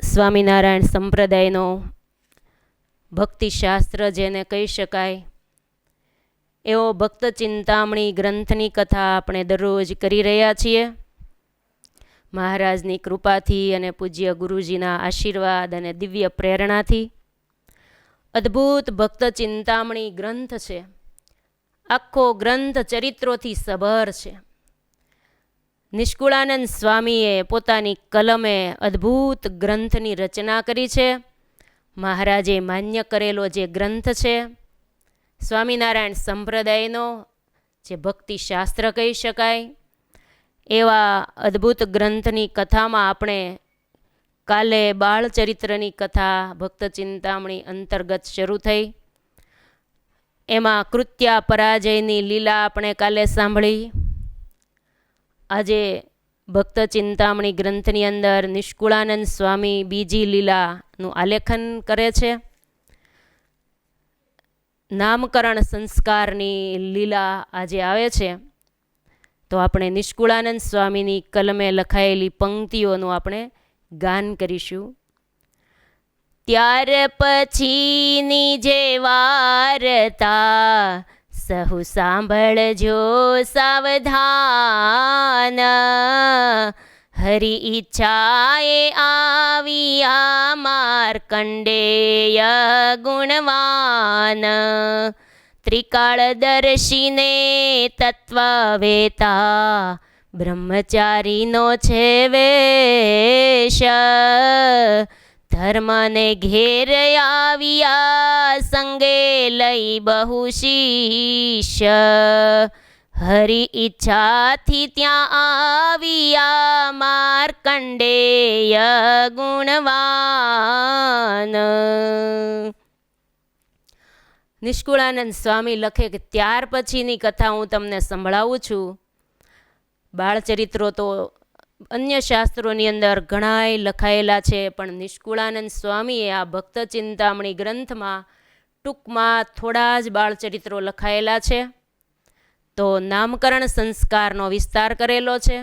સ્વામિનારાયણ સંપ્રદાયનો ભક્તિશાસ્ત્ર જેને કહી શકાય એવો ભક્ત ચિંતામણી ગ્રંથની કથા આપણે દરરોજ કરી રહ્યા છીએ. મહારાજની કૃપાથી અને પૂજ્ય ગુરુજીના આશીર્વાદ અને દિવ્ય પ્રેરણાથી અદ્ભુત ભક્ત ચિંતામણી ગ્રંથ છે. આખો ગ્રંથ ચરિત્રોથી સભર છે. નિષ્કુળાનંદ સ્વામીએ પોતાની કલમે અદ્ભુત ગ્રંથની રચના કરી છે. મહારાજે માન્ય કરેલો જે ગ્રંથ છે સ્વામિનારાયણ સંપ્રદાયનો જે ભક્તિશાસ્ત્ર કહી શકાય એવા અદ્ભુત ગ્રંથની કથામાં આપણે કાલે બાળચરિત્રની કથા ભક્ત ચિંતામણી અંતર્ગત શરૂ થઈ. એમાં કૃત્યા પરાજયની લીલા આપણે કાલે સાંભળી. આજે ભક્ત ચિંતામણી ગ્રંથની અંદર નિષ્કુળાનંદ સ્વામી બીજી લીલાનું આલેખન કરે છે. નામકરણ સંસ્કારની લીલા આજે આવે છે. તો આપણે નિષ્કુળાનંદ સ્વામીની કલમે લખાયેલી પંક્તિઓનું આપણે ગાન કરીશું. ત્યાર પછીની જે વાર્તા સહુ સાંભળજો સાવધાન. હરિ ઈચ્છાએ આવ્યા માર્કંડેય ગુણવાન. ત્રિકાળદર્શીને તત્વવેતા બ્રહ્મચારીનો છે વેશ. ધર્મને ઘેર આવ્યા સંગે લઈ બહુ શિષ્ય. હરિ ઈચ્છાથી ત્યાં આવ્યા માર્કંડેય ગુણવાન. નિષ્કુળાનંદ સ્વામી લખે કે ત્યાર પછીની કથા હું તમને સંભળાવું છું. બાળચરિત્રો તો અન્ય શાસ્ત્રોની અંદર ઘણાય લખાયેલા છે, પણ નિષ્કુળાનંદ સ્વામીએ આ ભક્ત ચિંતામણી ગ્રંથમાં ટૂંકમાં થોડા જ બાળચરિત્રો લખાયેલા છે. તો નામકરણ સંસ્કારનો વિસ્તાર કરેલો છે.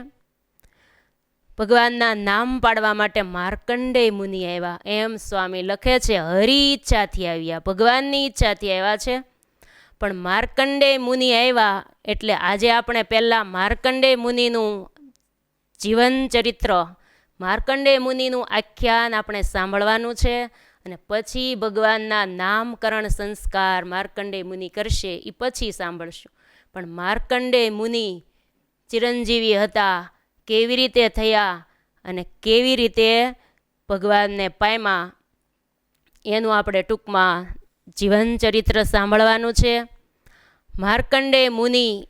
ભગવાનના નામ પાડવા માટે માર્કંડેય મુનિ આવ્યા એમ સ્વામી લખે છે. હરિ ઈચ્છાથી આવ્યા, ભગવાનની ઈચ્છાથી આવ્યા છે. પણ માર્કંડેય મુનિ આવ્યા એટલે આજે આપણે પહેલાં માર્કંડેય મુનિનું જીવન ચરિત્ર, માર્કંડેય મુનિનું આખ્યાન આપણે સાંભળવાનું છે. અને પછી ભગવાનના નામકરણ સંસ્કાર માર્કંડેય મુનિ કરશે એ પછી સાંભળશું. પણ માર્કંડેય મુનિ ચિરંજીવી હતા, કેવી રીતે થયા અને કેવી રીતે ભગવાનને પામ્યા એનું આપણે ટૂંકમાં જીવન ચરિત્ર સાંભળવાનું છે. માર્કંડેય મુનિ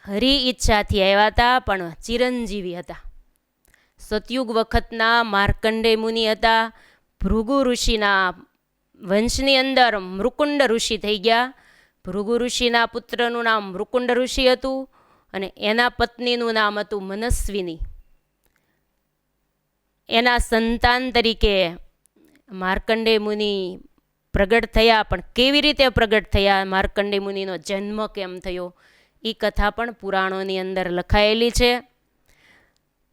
હરિ ઈચ્છાથી આવ્યા હતા, પણ ચિરંજીવી હતા. સતયુગ વખતના માર્કંડેય મુનિ હતા. ભૃગુ ઋષિના વંશની અંદર મૃકુંડ ઋષિ થઈ ગયા. ભૃગુ ઋષિના પુત્રનું નામ મૃકુંડ ઋષિ હતું અને એના પત્નીનું નામ હતું મનસ્વિની. એના સંતાન તરીકે માર્કંડેય મુનિ પ્રગટ થયા. પણ કેવી રીતે પ્રગટ થયા, માર્કંડેય મુનિનો જન્મ કેમ થયો એ કથા પણ પુરાણોની અંદર લખાયેલી છે.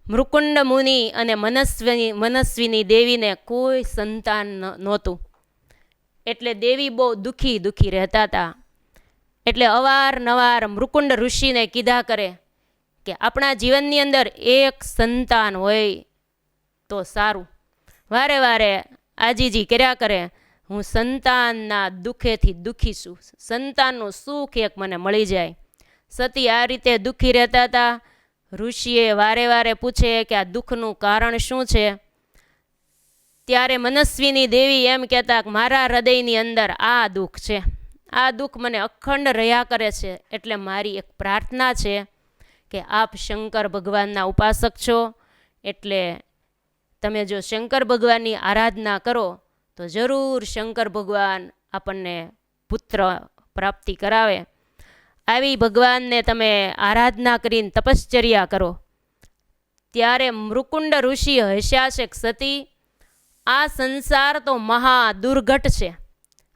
મૃકુંડ મુનિ અને મનસ્વિની દેવીને કોઈ સંતાન નહોતું. એટલે દેવી બહુ દુઃખી રહેતા હતા. એટલે અવારનવાર મૃકુંડ ઋષિને કીધા કરે કે આપણા જીવનની અંદર એક સંતાન હોય તો સારું. વારે વારે આજીજી કર્યા કરે, હું સંતાનના દુઃખેથી દુઃખી છું, સંતાનનું સુખ એક મને મળી જાય. સતી આ રીતે દુઃખી રહેતા હતા. ઋષિએ વારે વારે પૂછે કે આ દુઃખનું કારણ શું છે? ત્યારે મનસ્વીની દેવી એમ કહેતા કે મારા હૃદયની અંદર આ દુઃખ છે, આ દુઃખ મને અખંડ રહ્યા કરે છે. એટલે મારી એક પ્રાર્થના છે કે આપ શંકર ભગવાનના ઉપાસક છો, એટલે તમે જો શંકર ભગવાનની આરાધના કરો તો જરૂર શંકર ભગવાન આપણને પુત્ર પ્રાપ્તિ કરાવે. આવી ભગવાનને તમે આરાધના કરીને તપશ્ચર્યા કરો. ત્યારે મૃકુંડ ઋષિ હસ્યા છે, સતી આ સંસાર તો મહા દુર્ઘટ છે,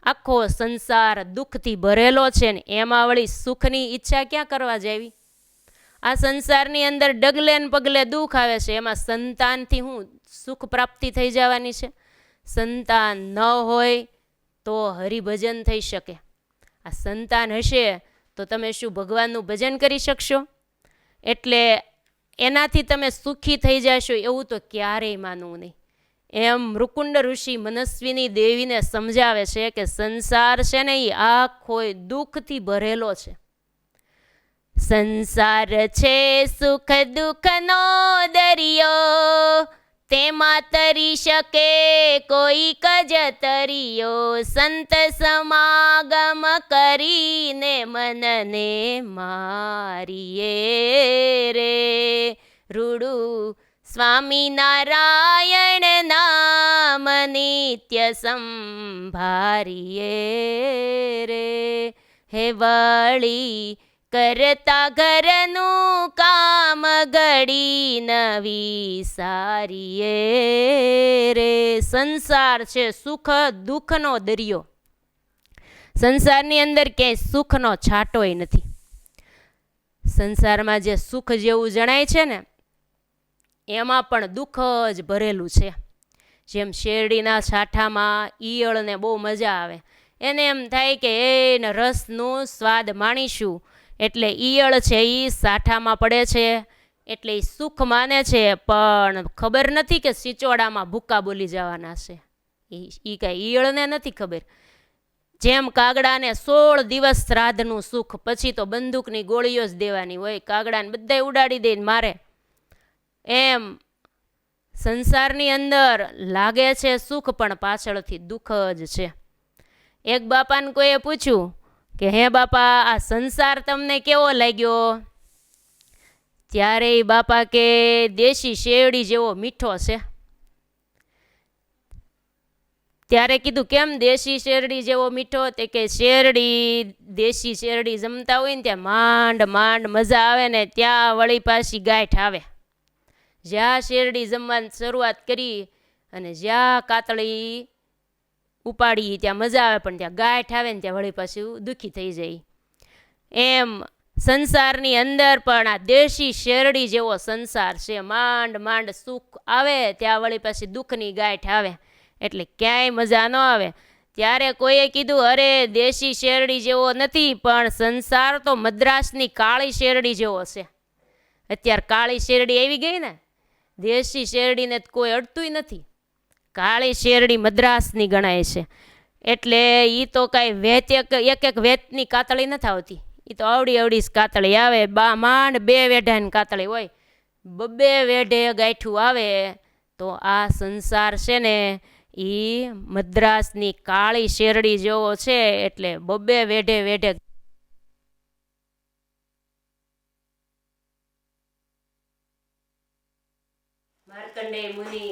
આખો સંસાર દુઃખથી ભરેલો છે ને એમાં વળી સુખની ઈચ્છા ક્યાં કરવા જાવી? આ સંસારની અંદર ડગલે ને પગલે દુઃખ આવે છે, એમાં સંતાનથી હું સુખ પ્રાપ્તિ થઈ જવાની છે. સંતાન ન હોય તો હરિભજન થઈ શકે. આ સંતાન હશે તો તમે શું ભગવાનનું ભજન કરી શકશો? એટલે એનાથી તમે સુખી થઈ જશો એવું તો ક્યારેય માનવું નહીં. એમ મૃકુંડ ઋષિ મનસ્વીની દેવીને સમજાવે છે કે સંસાર છે ને એ આખો દુઃખથી ભરેલો છે. સંસાર છે સુખ દુઃખનો દરિયો, તેમાં તરી શકે કોઈક જ તરિયો. સંત સમાગમ કરીને મનને મારીએ રે, રૂડું સ્વામિનારાયણ નામ નિત્ય સંભારીએ રે. હે વળી કરતા ઘરનું કામ ઘડી નવી સારીએ રે. સંસાર છે સુખ દુઃખનો દરિયો. સંસારની અંદર ક્યાંય સુખનો છાંટોય નથી. સંસારમાં જે સુખ જેવું જણાય છે ને એમાં પણ દુઃખ જ ભરેલું છે. જેમ શેરડીના છાંઠામાં ઈયળને બહુ મજા આવે, એને એમ થાય કે એને રસનો સ્વાદ માણીશું, એટલે ઈયળ છે એ સાઠામાં પડે છે એટલે એ સુખ માને છે, પણ ખબર નથી કે સિચોડામાં ભૂકા બોલી જવાના છે. એ કાંઈ ઈયળને નથી ખબર. જેમ કાગડાને 16 દિવસ શ્રાદ્ધનું સુખ, પછી તો બંદૂકની ગોળીઓ જ દેવાની હોય, કાગડાને બધાય ઉડાડી દઈને મારે. એમ સંસારની અંદર લાગે છે સુખ પણ પાછળથી દુઃખ જ છે. એક બાપાને કોઈએ પૂછ્યું કે હે બાપા આ સંસાર તમને કેવો લાગ્યો? ત્યારે એ બાપા કે દેશી શેરડી જેવો મીઠો છે. ત્યારે કીધું કેમ દેશી શેરડી જેવો મીઠો? તે કે શેરડી દેશી શેરડી જમતા હોય ને ત્યાં માંડ માંડ મજા આવે ને ત્યાં વળી પાછી ગાંઠ આવે. જ્યાં શેરડી જમવાની શરૂઆત કરી અને જ્યાં કાતળી ઉપાડી ત્યાં મજા આવે, પણ ત્યાં ગાંઠ આવે ને ત્યાં વળી પાછું દુઃખી થઈ જાય. એમ સંસારની અંદર પણ આ દેશી શેરડી જેવો સંસાર છે. માંડ માંડ સુખ આવે ત્યાં વળી પાછી દુઃખની ગાંઠ આવે, એટલે ક્યાંય મજા ન આવે. ત્યારે કોઈએ કીધું અરે દેશી શેરડી જેવો નથી, પણ સંસાર તો મદ્રાસની કાળી શેરડી જેવો છે. અત્યારે કાળી શેરડી આવી ગઈ ને, દેશી શેરડીને કોઈ અડતું નથી. કાળી શેરડી મદ્રાસની ગણાય છે. એટલે એ તો કાંઈ વેત એક એક વેતની કાતળી નથી આવતી, એ તો અવડી અવડી કાતળી આવે. માંડ 2 વેઢાની કાતળી હોય, 2 વેઢે ગાંઠું આવે. તો આ સંસાર છે ને એ મદ્રાસની કાળી શેરડી જેવો છે, એટલે 2 વેઢે વેઢે. માર્કંડેય મુનિ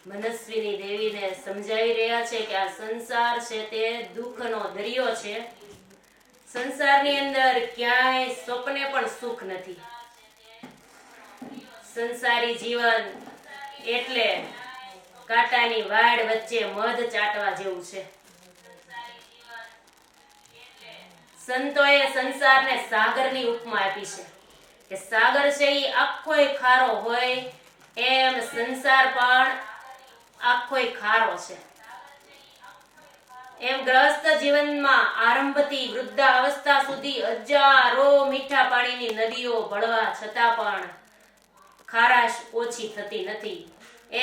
મનસ્વીની દેવીને સમજાવી રહ્યા છે કે આ સંસાર છે તે દુઃખનો દરિયો છે. સંસારની અંદર ક્યાંય સ્વપ્ને પણ સુખ નથી. સંસારી જીવન એટલે કાંટાની વાડ વચ્ચે મધ ચાટવા જેવું છે. સંતોએ સંસારને સાગરની ઉપમા આપી છે કે સાગર છે એ આખોય ખારો હોય, એમ સંસાર પણ આખોય ખારો છે. એમ ગ્રહસ્થ જીવનમાં આરંભથી વૃદ્ધાવસ્થા સુધી હજારો મીઠા પાણીની નદીઓ ભળવા છતાં પણ ખારાશ ઓછી થતી નથી.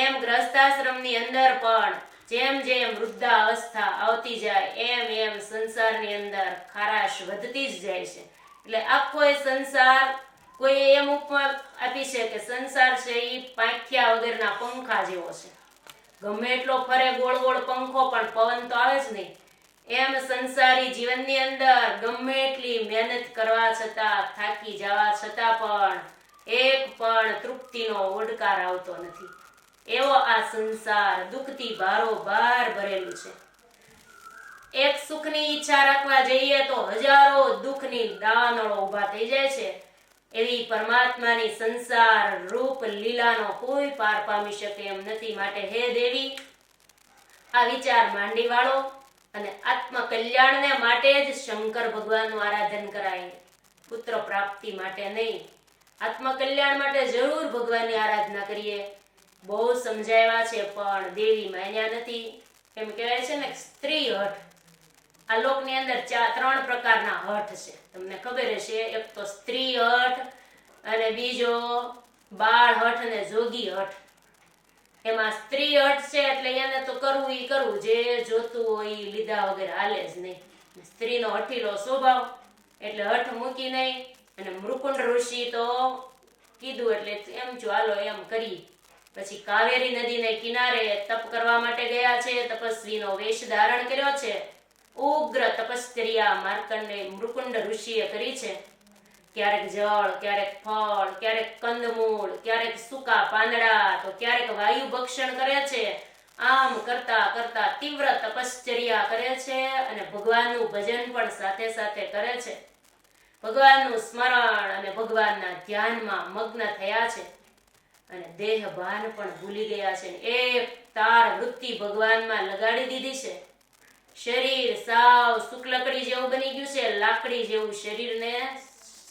એમ ગ્રહસ્થાશ્રમની અંદર પણ જેમ જેમ વૃદ્ધાવસ્થા આવતી જાય એમ એમ સંસારની અંદર ખારાશ વધતી જ જાય છે. એટલે આખો સંસાર કોઈ એમ ઉપમા આપી છે કે સંસાર છે એ પાંખ્યા વગરના પંખા જેવો છે. ગમે એટલો ફરે ગોળ ગોળ પંખો પણ પવન તો આવે જ નહીં. એમ સંસારી જીવનની અંદર ગમે એટલી મહેનત કરવા છતાં, થાકી જવા છતાં પણ એક પણ તૃપ્તિનો ઓડકાર આવતો નથી. એવો આ સંસાર દુઃખથી ભારોભાર ભરેલું છે. એક સુખની ઈચ્છા રાખવા જઈએ તો હજારો દુઃખની દાવાનળો ઊભા થઈ જાય છે. એવી પરમાત્માની સંસાર રૂપ લીલાનો કોઈ પાર પામી શકે એમ નથી. માટે હે દેવી, આ વિચાર માંડી વાળો અને આત્મ કલ્યાણને માટે જ શંકર ભગવાનનું આરાધન કરાય, પુત્ર પ્રાપ્તિ માટે નહીં. આત્મ કલ્યાણ માટે જરૂર ભગવાનની આરાધના કરીએ. બહુ સમજાવ્યા છે પણ દેવી માન્યા નથી. એમ કહેવાય છે ને સ્ત્રી હઠ. આ લોકની અંદર 3 પ્રકારના હઠ છે, તમને ખબર હશે. એક તો સ્ત્રી હઠ, અને બીજો બાળ હઠ અને જોગી હઠ. એમાં સ્ત્રી હઠ છે એટલે એને તો કરવું ઈ કરવું, જે જોતું હોય ઈ લીધા વગર હાલે જ નહીં. સ્ત્રીનો હઠીલો સ્વભાવ એટલે હઠ મૂકી નહીં. અને મૃકુંડ ઋષિ તો કીધું એટલે એમ ચાલો એમ કરી. પછી કાવેરી નદીને કિનારે તપ કરવા માટે ગયા છે. તપસ્વીનો વેશ ધારણ કર્યો છે. ઉગ્ર તપશ્ચર્યા માર્કંડે મૃકુંડ ઋષિએ કરી છે. ક્યારેક જળ, ક્યારેક ફળ, ક્યારેક કંદમૂળ, ક્યારેક સૂકા પાંદડા, તો ક્યારેક વાયુ ભક્ષણ કરે છે. આમ કરતા કરતા તીવ્ર તપશ્ચર્યા કરે છે અને ભગવાનનું ભજન પણ સાથે સાથે કરે છે. ભગવાનનું સ્મરણ અને ભગવાનના ધ્યાનમાં મગ્ન થયા છે અને દેહ ભાન પણ ભૂલી ગયા છે. એક તાર વૃત્તિ ભગવાનમાં લગાડી દીધી છે. શરીર સાવ શુક્લકડી જેવું બની ગયું છે. લાકડી જેવું શરીરને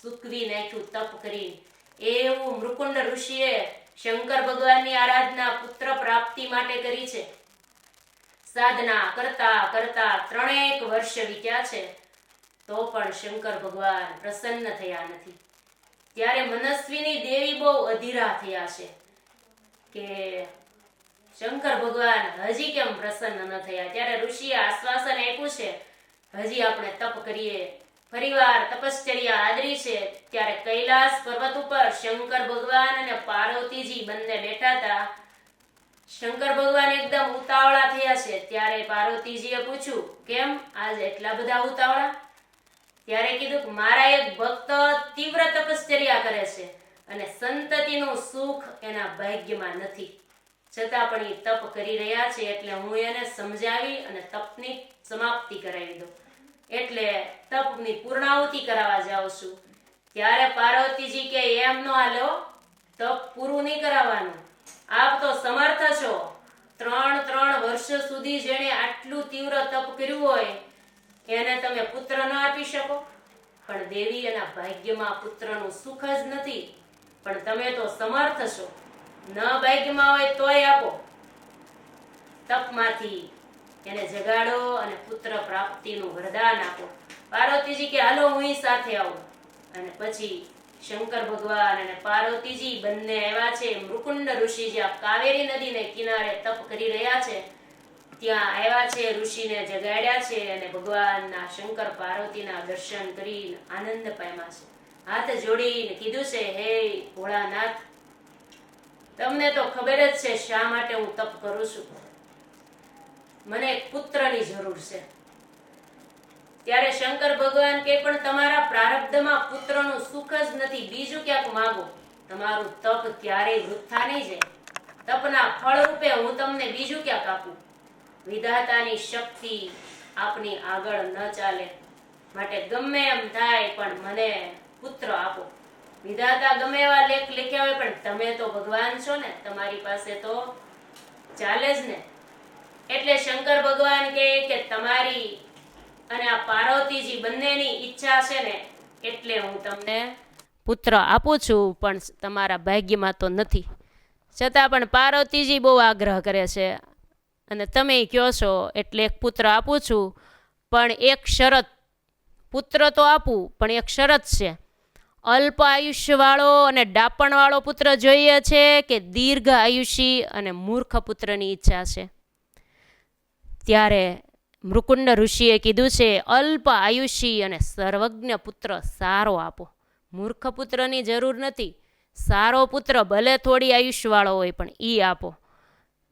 સૂકવી નાખ્યું તપ કરી. એવું મૃકુંડ ઋષિએ શંકર ભગવાનની આરાધના પુત્ર પ્રાપ્તિ માટે કરી છે. સાધના કરતા કરતા 3 વર્ષ વીત્યા છે, તો પણ શંકર ભગવાન પ્રસન્ન થયા નથી. ત્યારે મનસ્વીની દેવી બહુ અધીરા થયા છે કે શંકર ભગવાન હજી કેમ પ્રસન્ન ન થયા. ત્યારે ઋષિએ આશ્વાસન આપ્યું છે, હજી આપણે તપ કરીએ. ફરીવાર તપશ્ચર્યા આદરી છે. ત્યારે કૈલાસ પર્વત ઉપર શંકર ભગવાન અને પાર્વતીજી બંને બેઠા હતા. શંકર ભગવાન એકદમ ઉતાવળા થયા છે. ત્યારે પાર્વતીજીએ પૂછ્યું, કેમ આજ એટલા બધા ઉતાવળા? ત્યારે કીધું કે મારા એક ભક્ત તીવ્ર તપશ્ચર્યા કરે છે અને સંતતિનું સુખ એના ભાગ્યમાં નથી, છતાં પણ એ તપ કરી રહ્યા છે, એટલે હું એને સમજાવી અને તપની સમાપ્તિ કરાવી દઉં. એટલે તપની પૂર્ણાહુતિ કરાવવા જાઉં છું. ત્યારે પાર્વતીજી કે એમ ન હાલો, તપ પૂરું નહીં કરાવવાનું. આપ તો સમર્થ છો. 3 વર્ષ સુધી જેણે આટલું તીવ્ર તપ કર્યું હોય એને તમે પુત્ર ન આપી શકો? પણ દેવી એના ભાગ્યમાં પુત્રનું સુખ જ નથી. પણ તમે તો સમર્થ છો, ન ભાગ્યમાં હોય તોય આપો. તપમાંથી એને જગાડો અને પુત્ર પ્રાપ્તિનું વરદાન આપો. પાર્વતીજી કે હાલો હું સાથે આવું. અને પછી શંકર ભગવાન અને પાર્વતીજી બંને આવ્યા છે. મૃકુંડ ઋષિ જ્યાં કાવેરી નદીને કિનારે તપ કરી રહ્યા છે ત્યાં આવ્યા છે. ઋષિને જગાડ્યા છે અને ભગવાનના શંકર પાર્વતીના દર્શન કરીને આનંદ પામ્યા છે. હાથ જોડીને કીધું છે, હે ભોળાનાથ, તમને તો ખબર જ છે શા માટે હું તપ કરું છું. મને એક પુત્રની જરૂર છે. ત્યારે શંકર ભગવાન કે પણ તમારા પ્રારબ્ધમાં પુત્રનું સુખ જ નથી, બીજું ક્યાંક માંગો. તમારું તપ ક્યારેય વૃથા નહીં જાય. તપના ફળ રૂપે હું તમને બીજું ક્યાંક આપું. વિધાતાની શક્તિ આપની આગળ ન ચાલે, માટે ગમે એમ થાય પણ મને પુત્ર આપો. વિધાતા ગમે એવા લેખ લખ્યા હોય પણ તમે તો ભગવાન છો ને, તમારી પાસે તો ચાલે જ ને. એટલે શંકર ભગવાન કહે કે તમારી અને આ પાર્વતીજી બંનેની ઈચ્છા છે ને, એટલે હું તમને પુત્ર આપું છું, પણ તમારા ભાગ્યમાં તો નથી. છતાં પણ પાર્વતીજી બહુ આગ્રહ કરે છે અને તમે કહો છો એટલે એક પુત્ર આપું છું, પણ એક શરત. પુત્ર તો આપું પણ એક શરત છે. અલ્પ આયુષ્યવાળો અને ડાપણવાળો પુત્ર જોઈએ છે કે દીર્ઘ આયુષી અને મૂર્ખ પુત્રની ઈચ્છા છે? ત્યારે મૃકુંડ ઋષિએ કીધું છે, અલ્પ આયુષી અને સર્વજ્ઞ પુત્ર સારો આપો. મૂર્ખ પુત્રની જરૂર નથી. સારો પુત્ર ભલે થોડી આયુષ્યવાળો હોય પણ એ આપો.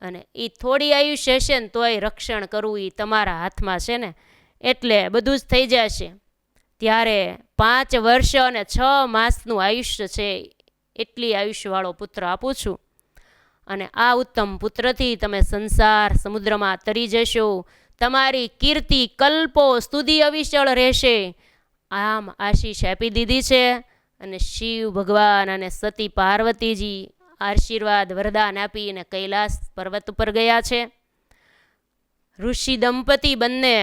અને એ થોડી આયુષ્ય હશે ને તોય રક્ષણ કરવું એ તમારા હાથમાં છે ને, એટલે બધું જ થઈ જશે. ત્યારે 5 વર્ષ અને 6 માસનું આયુષ્ય છે એટલી આયુષ્યવાળો પુત્ર આપું છું. અને આ ઉત્તમ પુત્રથી તમે સંસાર સમુદ્રમાં તરી જશો. તમારી કીર્તિ કલ્પો સુધી અવિચળ રહેશે. આમ આશીષ આપી દીધી છે. અને શિવ ભગવાન અને સતી પાર્વતીજી આશીર્વાદ વરદાન આપીને કૈલાસ પર્વત ઉપર ગયા છે. ઋષિ દંપતી બંને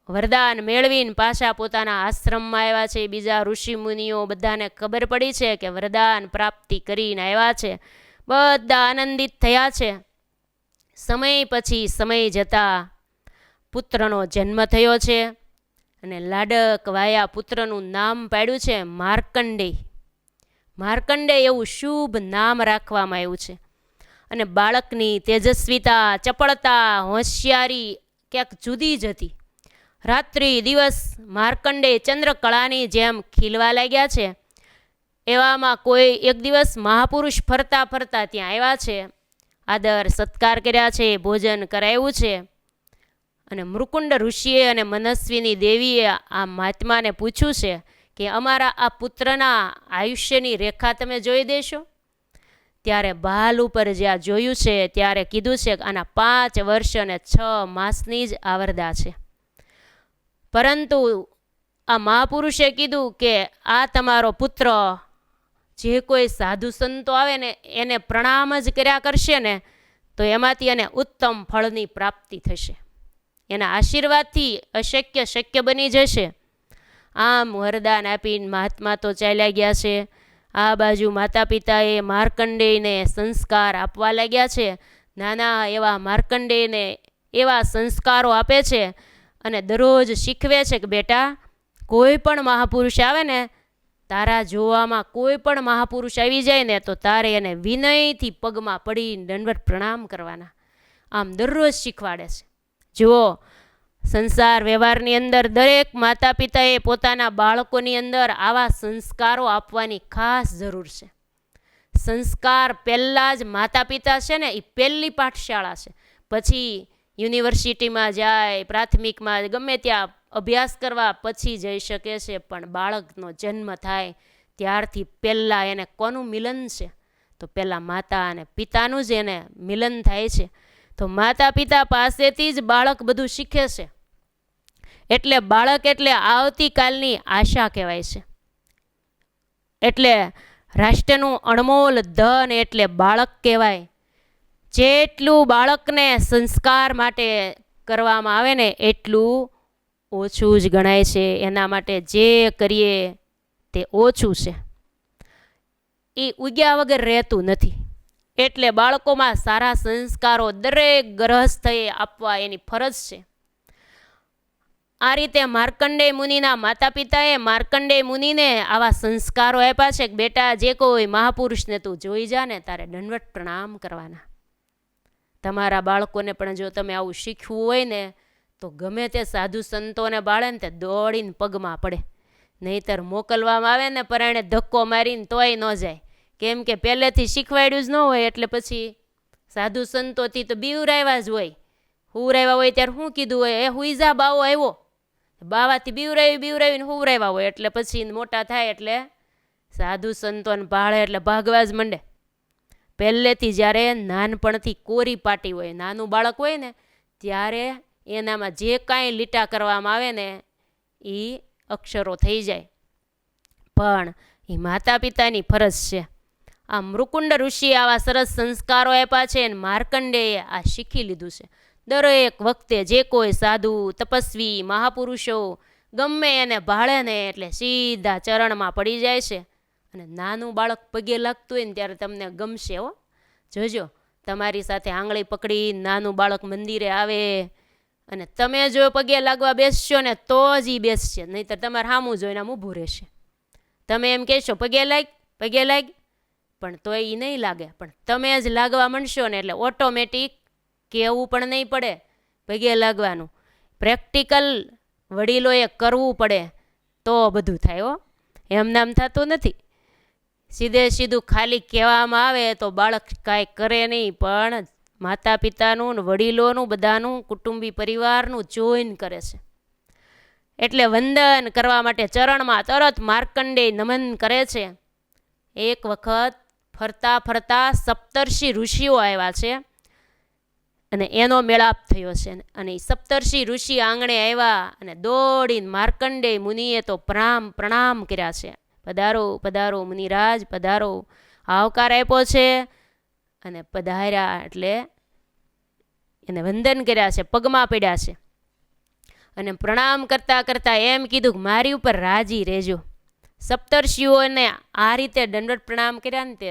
વરદાન મેળવીને પાછા પોતાના આશ્રમમાં આવ્યા છે. બીજા ઋષિ મુનિઓ બધાને ખબર પડી છે કે વરદાન પ્રાપ્તિ કરીને આવ્યા છે. બધા આનંદિત થયા છે. સમય પછી સમય જતાં પુત્રનો જન્મ થયો છે અને લાડક વાયા પુત્રનું નામ પાડ્યું છે માર્કંડેય. માર્કંડેય એવું શુભ નામ રાખવામાં આવ્યું છે. અને બાળકની તેજસ્વીતા, ચપળતા, હોશિયારી ક્યાંક જુદી જ હતી. રાત્રિ દિવસ માર્કંડેય ચંદ્રકળાની જેમ ખીલવા લાગ્યા છે. એવામાં કોઈ એક દિવસ મહાપુરુષ ફરતા ફરતા ત્યાં આવ્યા છે, આદર સત્કાર કર્યા છે, ભોજન કરાવ્યું છે. અને મૃકુંડ ઋષિએ અને મનસ્વીની દેવીએ આ મહાત્માને પૂછ્યું છે કે અમારા આ પુત્રના આયુષ્યની રેખા તમે જોઈ દેશો? ત્યારે બાલ ઉપર જ્યાં જોયું છે ત્યારે કીધું છે કે આના 5 વર્ષ અને 6 માસની જ આવરદા છે. પરંતુ આ મહાપુરુષે કીધું કે આ તમારો પુત્ર જે કોઈ સાધુ સંતો આવે ને એને પ્રણામ જ કર્યા કરશે ને તો એમાંથી એને ઉત્તમ ફળની પ્રાપ્તિ થશે. એના આશીર્વાદથી અશક્ય શક્ય બની જશે. આમ વરદાન આપીને મહાત્મા તો ચાલ્યા ગયા છે. આ બાજુ માતા પિતાએ માર્કંડેયને સંસ્કાર આપવા લાગ્યા છે. નાના એવા માર્કંડેયને એવા સંસ્કારો આપે છે અને દરરોજ શીખવે છે કે બેટા, કોઈ પણ મહાપુરુષ આવે ને, તારા જોવામાં કોઈ પણ મહાપુરુષ આવી જાય ને તો તારે એને વિનયથી પગમાં પડી દંડવત પ્રણામ કરવાના. આમ દરરોજ શીખવાડે છે. જુઓ, સંસાર વ્યવહારની અંદર દરેક માતા પિતાએ પોતાના બાળકોની અંદર આવા સંસ્કારો આપવાની ખાસ જરૂર છે. સંસ્કાર પહેલાં જ માતા પિતા છે ને એ પહેલી પાઠશાળા છે. પછી યુનિવર્સિટીમાં જાય, પ્રાથમિકમાં ગમે ત્યાં અભ્યાસ કરવા પછી જઈ શકે છે, પણ બાળકનો જન્મ થાય ત્યારથી પહેલાં એને કોનું મિલન છે? તો પહેલાં માતા અને પિતાનું જ એને મિલન થાય છે. તો માતા પિતા પાસેથી જ બાળક બધું શીખે છે. એટલે બાળક એટલે આવતીકાલની આશા કહેવાય છે. એટલે રાષ્ટ્રનું અણમોલ ધન એટલે બાળક કહેવાય. જેટલું બાળકને સંસ્કાર માટે કરવામાં આવે ને એટલું ઓછું જ ગણાય છે. એના માટે જે કરીએ તે ઓછું છે. એ ઉગ્યા વગર રહેતું નથી. એટલે બાળકોમાં સારા સંસ્કારો દરેક ગૃહસ્થએ આપવા એની ફરજ છે. આ રીતે માર્કંડેય મુનિના માતા પિતાએ માર્કંડેય મુનિને આવા સંસ્કારો આપ્યા છે કે બેટા, જે કોઈ મહાપુરુષને તું જોઈ જા ને તારે દંડવત પ્રણામ કરવાના. તમારા બાળકોને પણ જો તમે આવું શીખવું હોય ને તો ગમે તે સાધુ સંતોને બાળે ને તે દોડીને પગમાં પડે. નહીંતર મોકલવામાં આવે ને પરાણે ધક્કો મારીને તોય ન જાય. કેમ કે પહેલેથી શીખવાડ્યું જ ન હોય એટલે પછી સાધુ સંતોથી તો બીવરાવ્યા જ હોય. હુવરાવ્યા હોય ત્યારે શું કીધું હોય? એ હુઈ જા, બાવો આવ્યો. બાવાથી બીવરાવીને હુવરાવ્યા હોય એટલે પછી મોટા થાય એટલે સાધુ સંતોને ભાળે એટલે ભાગવા જ માંડે. પહેલેથી જ્યારે નાનપણથી કોરી પાટી હોય, નાનું બાળક હોય ને ત્યારે એનામાં જે કાંઈ લીટા કરવામાં આવે ને એ અક્ષરો થઈ જાય. પણ એ માતા પિતાની ફરજ છે. આ મૃકુંડ ઋષિએ આવા સરસ સંસ્કારો આપ્યા છે અને માર્કંડેયે આ શીખી લીધું છે. દરેક વખતે જે કોઈ સાધુ, તપસ્વી, મહાપુરુષો ગમે એને ભાળે ને એટલે સીધા ચરણમાં પડી જાય છે. અને નાનું બાળક પગે લાગતું હોય ને ત્યારે તમને ગમશે હો. જોજો, તમારી સાથે આંગળી પકડી નાનું બાળક મંદિરે આવે અને તમે જો પગે લાગવા બેસશો ને તો જ એ બેસશે, નહીંતર તમારે સામું જોઈને આમ ઊભું રહેશે. તમે એમ કહેશો પગે લાગ, પણ તોય એ નહીં લાગે. પણ તમે જ લાગવા માંડશો ને એટલે ઓટોમેટિક કહેવું પણ નહીં પડે પગે લાગવાનું. પ્રેક્ટિકલ વડીલોએ કરવું પડે તો બધું થાય હો. એમને આમ થતું નથી. સીધું ખાલી કહેવામાં આવે તો બાળક કાંઈ કરે નહીં, પણ માતા પિતાનું ને વડીલોનું બધાનું કુટુંબી પરિવારનું જોઈને કરે છે. એટલે વંદન કરવા માટે ચરણમાં તરત માર્કંડેય નમન કરે છે. એક વખત ફરતા ફરતા સપ્તર્ષિ ઋષિઓ આવ્યા છે અને એનો મેળાપ થયો છે. અને એ સપ્તર્ષિ ઋષિ આંગણે આવ્યા અને દોડીને માર્કંડેય મુનિએ તો પ્રણામ કર્યા છે. પધારો પધારો મુનિરાજ, પધારો, આવકાર આપ્યો છે. અને પધાર્યા એટલે એને વંદન કર્યા છે, પગમાં પડ્યા છે. અને પ્રણામ કરતાં કરતાં એમ કીધું કે મારી ઉપર રાજી રહેજો. સપ્તર્ષિઓને આ રીતે દંડવત પ્રણામ કર્યા ને તે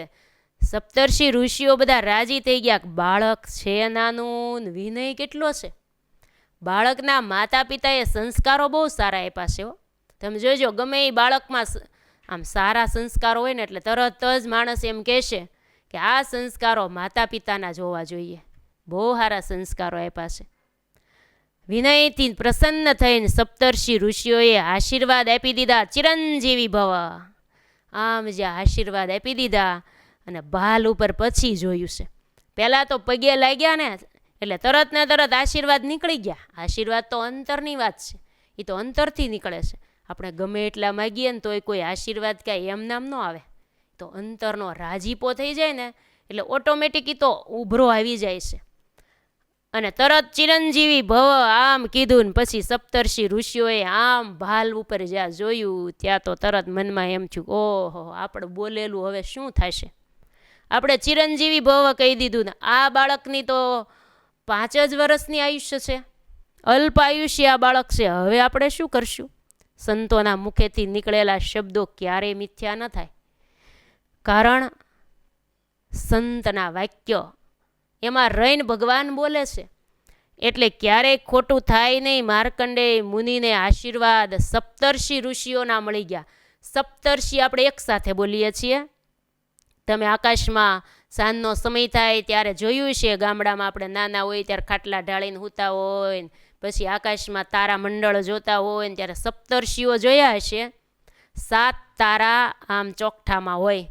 સપ્તર્ષિ ઋષિઓ બધા રાજી થઈ ગયા. બાળક છે નાનું, વિનય કેટલો છે. બાળકના માતા પિતાએ સંસ્કારો બહુ સારા આપ્યા છે. તમે જોજો, ગમે એ બાળકમાં આમ સારા સંસ્કારો હોય ને એટલે તરત જ માણસ એમ કહેશે કે આ સંસ્કારો માતા પિતાના જોવા જોઈએ. બહુ સારા સંસ્કારો આપ્યા છે. વિનયથી પ્રસન્ન થઈને સપ્તર્ષિ ઋષિઓએ આશીર્વાદ આપી દીધા. ચિરંજીવી ભવ, આમ જે આશીર્વાદ આપી દીધા. અને ભાલ ઉપર પછી જોયું છે. પહેલાં તો પગે લાગ્યા ને એટલે તરત ને તરત આશીર્વાદ નીકળી ગયા. આશીર્વાદ તો અંતરની વાત છે, એ તો અંતરથી નીકળે છે. આપણે ગમે એટલા માગીએ ને તોય કોઈ આશીર્વાદ કાંઈ એમ નામ ન આવે. તો અંતરનો રાજીપો થઈ જાય ને એટલે ઓટોમેટિક તો ઉભરો આવી જાય છે. અને તરત ચિરંજીવી ભવ આમ કીધું ને પછી સપ્તર્ષિ ઋષિઓએ આમ ભાલ ઉપર જ્યાં જોયું ત્યાં તો તરત મનમાં એમ થયું, ઓહો, આપણે બોલેલું હવે શું થશે. આપણે ચિરંજીવી ભવ કહી દીધું ને આ બાળકની તો 5 જ વર્ષની આયુષ્ય છે, અલ્પ આયુષ્ય આ બાળક છે. હવે આપણે શું કરશું. સંતોના મુખેથી નીકળેલા શબ્દો ક્યારેય મિથ્યા ન થાય. કારણ સંતના વાક્ય એમાં રહીને ભગવાન બોલે છે એટલે ક્યારેય ખોટું થાય નહીં. માર્કંડેય મુનિને આશીર્વાદ સપ્તર્ષિ ઋષિઓના મળી ગયા. સપ્તર્ષિ આપણે એક સાથે બોલીએ છીએ. તમે આકાશમાં સાંજનો સમય થાય ત્યારે જોયું છે, ગામડામાં આપણે નાના હોય ત્યારે ખાટલા ઢાળીને સૂતા હોય ને પછી આકાશમાં તારા મંડળ જોતા હોય ને ત્યારે સપ્તર્ષિઓ જોયા હશે. 7 તારા આમ ચોકઠામાં હોય,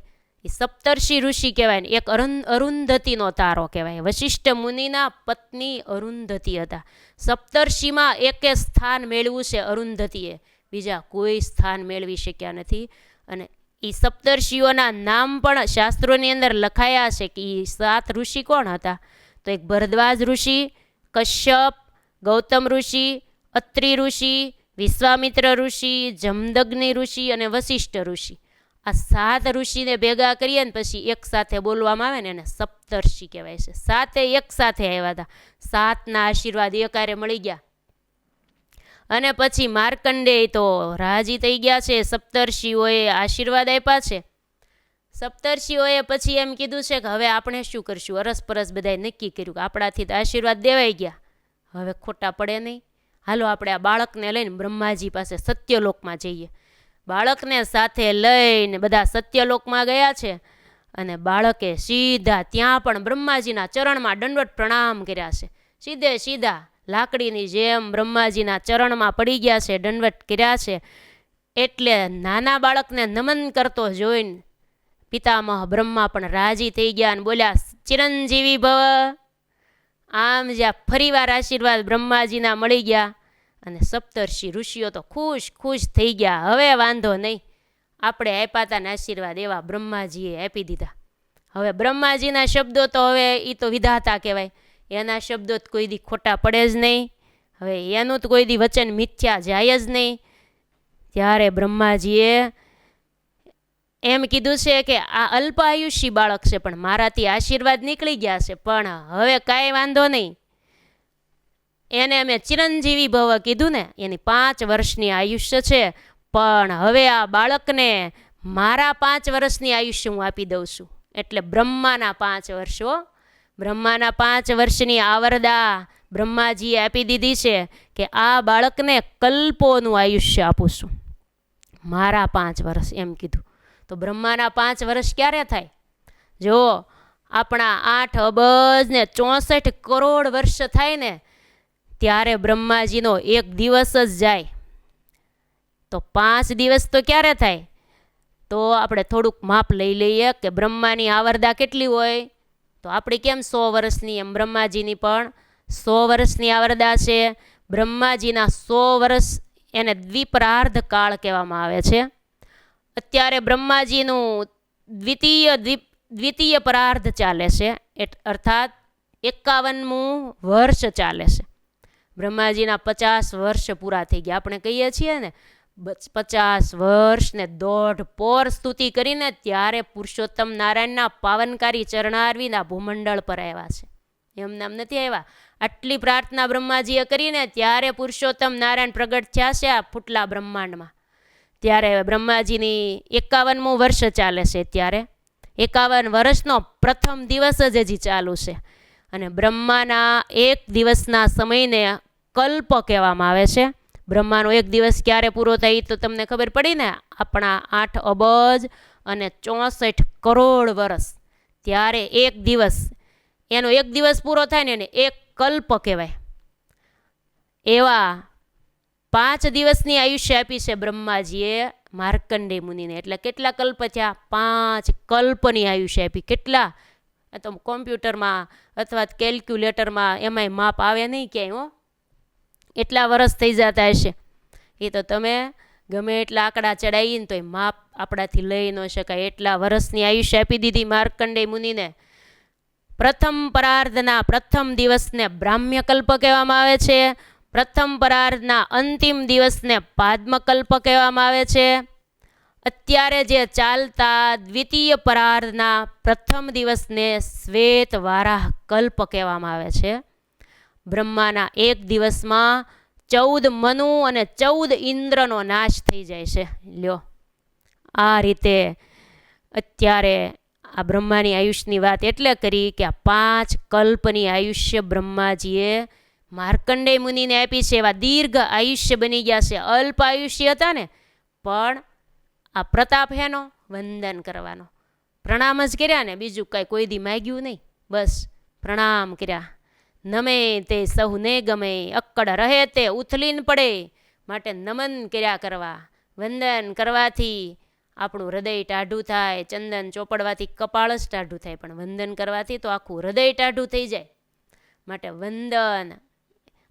એ સપ્તર્ષિ ઋષિ કહેવાય ને. એક અરુંધતીનો તારો કહેવાય. વશિષ્ઠ મુનિના પત્ની અરુંધતી હતા. સપ્તર્ષિમાં એકે સ્થાન મેળવ્યું છે અરુંધતીએ, બીજા કોઈ સ્થાન મેળવી શક્યા નથી. અને એ સપ્તર્ષિઓના નામ પણ શાસ્ત્રોની અંદર લખાયા છે કે એ 7 ઋષિ કોણ હતા. તો એક ભરદ્વાજ ઋષિ, કશ્યપ, ગૌતમ ઋષિ, અત્રિ ઋષિ, વિશ્વામિત્ર ઋષિ, જમદગ્નિ ઋષિ અને વશિષ્ઠ ઋષિ. આ 7 ઋષિને ભેગા કરીએ ને પછી એક સાથે બોલવામાં આવે ને એને સપ્તર્ષિ કહેવાય છે. 7 એક સાથે આવ્યા હતા. 7ના આશીર્વાદ એકારે મળી ગયા. અને પછી માર્કંડેય તો રાજી થઈ ગયા છે. સપ્તર્ષિઓએ આશીર્વાદ આપ્યા છે. સપ્તર્ષિઓએ પછી એમ કીધું છે કે હવે આપણે શું કરશું. અરસપરસ બધાએ નક્કી કર્યું કે આપણાથી તો આશીર્વાદ દેવાઈ ગયા, હવે ખોટા પડે નહીં. હાલો આપણે આ બાળકને લઈને બ્રહ્માજી પાસે સત્યલોકમાં જઈએ. બાળકને સાથે લઈને બધા સત્યલોકમાં ગયા છે. અને બાળકે સીધા ત્યાં પણ બ્રહ્માજીના ચરણમાં દંડવત પ્રણામ કર્યા છે. સીધે સીધા લાકડીની જેમ બ્રહ્માજીના ચરણમાં પડી ગયા છે, દંડવત કર્યા છે. એટલે નાના બાળકને નમન કરતો જોઈને પિતામહ બ્રહ્મા પણ રાજી થઈ ગયા અને બોલ્યા, ચિરંજીવી ભવ. આમ જ્યાં ફરીવાર આશીર્વાદ બ્રહ્માજીના મળી ગયા. અને સપ્તર્ષિ ઋષિઓ તો ખુશ થઈ ગયા. હવે વાંધો નહીં, આપણે આપ્યા હતા ને આશીર્વાદ એવા બ્રહ્માજીએ આપી દીધા. હવે બ્રહ્માજીના શબ્દો તો હવે એ તો વિધાતા કહેવાય, એના શબ્દો તો કોઈ દી ખોટા પડે જ નહીં. હવે એનું તો કોઈ દી વચન મિથ્યા જાય જ નહીં. ત્યારે બ્રહ્માજીએ એમ કીધું છે કે આ અલ્પ આયુષ્ય બાળક છે પણ મારાથી આશીર્વાદ નીકળી ગયા છે, પણ હવે કાંઈ વાંધો નહીં. એને અમે ચિરંજીવી ભવ કીધું ને, એની 5 વર્ષની આયુષ્ય છે. પણ હવે આ બાળકને મારા 5 વર્ષની આયુષ્ય હું આપી દઉં છું. એટલે બ્રહ્માના 5 વર્ષો, બ્રહ્માના 5 વર્ષની આવરદા બ્રહ્માજીએ આપી દીધી છે કે આ બાળકને કલ્પોનું આયુષ્ય આપું છું, મારા 5 વર્ષ એમ કીધું. તો બ્રહ્માના 5 વર્ષ ક્યારે થાય? જો આપણા 8 અબજ ને 64 કરોડ વર્ષ થાય ને ત્યારે બ્રહ્માજીનો 1 દિવસ જ જાય. તો 5 દિવસ તો ક્યારે થાય? તો આપણે થોડુંક માપ લઈ લઈએ કે બ્રહ્માની આવરદા કેટલી હોય. તો આપણી કેમ 100 વર્ષની, એમ બ્રહ્માજીની પણ 100 વર્ષની આવરદા છે. બ્રહ્માજીના 100 વર્ષ એને દ્વિપરાર્ધ કાળ કહેવામાં આવે છે. અત્યારે બ્રહ્માજીનું દ્વિતીય પરાર્ધ ચાલે છે, અર્થાત 51મું વર્ષ ચાલે છે. બ્રહ્માજીના 50 વર્ષ પૂરા થઈ ગયા. આપણે કહીએ છીએ ને 50 વર્ષ ને 1.5 પોર સ્તુતિ કરીને ત્યારે પુરુષોત્તમ નારાયણના પાવનકારી ચરણારવિંદ ભૂમંડળ પર આવ્યા છે, એમ નામ નથી આવ્યા. આટલી પ્રાર્થના બ્રહ્માજીએ કરીને ત્યારે પુરુષોત્તમ નારાયણ પ્રગટ થયા છે આ ફૂટલા બ્રહ્માંડમાં. ત્યારે બ્રહ્માજીની 51મું વર્ષ ચાલે છે. ત્યારે 51 વર્ષનો પ્રથમ દિવસ જ હજી ચાલુ છે. અને બ્રહ્માના એક દિવસના સમયને કલ્પ કહેવામાં આવે છે. બ્રહ્માનો એક દિવસ ક્યારે પૂરો થાય તો તમને ખબર પડી ને, આપણા 8 અબજ અને 64 કરોડ વર્ષ, ત્યારે એક દિવસ, એનો એક દિવસ પૂરો થાય ને એને એક કલ્પ કહેવાય. એવા 5 દિવસની આયુષ્ય આપી છે બ્રહ્માજીએ માર્કંડેય મુનિને. એટલે કેટલા કલ્પ થયા? 5 કલ્પની આયુષ્ય આપી. કેટલા? તો કોમ્પ્યુટરમાં અથવા કેલ્ક્યુલેટરમાં એમાંય માપ આવે નહીં ક્યાંય, હો, એટલા વર્ષ થઈ જતા હશે. એ તો તમે ગમે એટલા આંકડા ચડાવીને તો એ માપ આપણાથી લઈ ન શકાય. એટલા વર્ષની આયુષ્ય આપી દીધી માર્કંડેય મુનિને. પ્રથમ પરાર્ધના પ્રથમ દિવસને બ્રાહ્મ્યકલ્પ કહેવામાં આવે છે. પ્રથમ પરાર્ધના અંતિમ દિવસને પાદ્મકલ્પ કહેવામાં આવે છે. અત્યારે જે ચાલતા દ્વિતીય પરાર્ધના પ્રથમ દિવસને શ્વેત વારાહ કલ્પ કહેવામાં આવે છે. બ્રહ્માના એક દિવસમાં 14 મનુ અને 14 ઇન્દ્રનો નાશ થઈ જાય છે. લ્યો, આ રીતે અત્યારે આ બ્રહ્માની આયુષ્યની વાત એટલે કરી કે આ 5 કલ્પની આયુષ્ય બ્રહ્માજીએ માર્કંડેય મુનિને આપી છે. એવા દીર્ઘ આયુષ્ય બની ગયા છે. અલ્પ આયુષ્ય હતા ને, પણ આ પ્રતાપ હેનો વંદન કરવાનો, પ્રણામ જ કર્યા ને, બીજું કાંઈ કોઈ દી માગ્યું નહીં, બસ પ્રણામ કર્યા. નમે તે સહુને ગમે, અક્કડ રહે તે ઉથલીન પડે, માટે નમન કર્યા કરવા. વંદન કરવાથી આપણું હૃદય ટાઢું થાય, ચંદન ચોપડવાથી કપાળ જ ટાઢું થાય, પણ વંદન કરવાથી તો આખું હૃદય ટાઢું થઈ જાય. માટે વંદન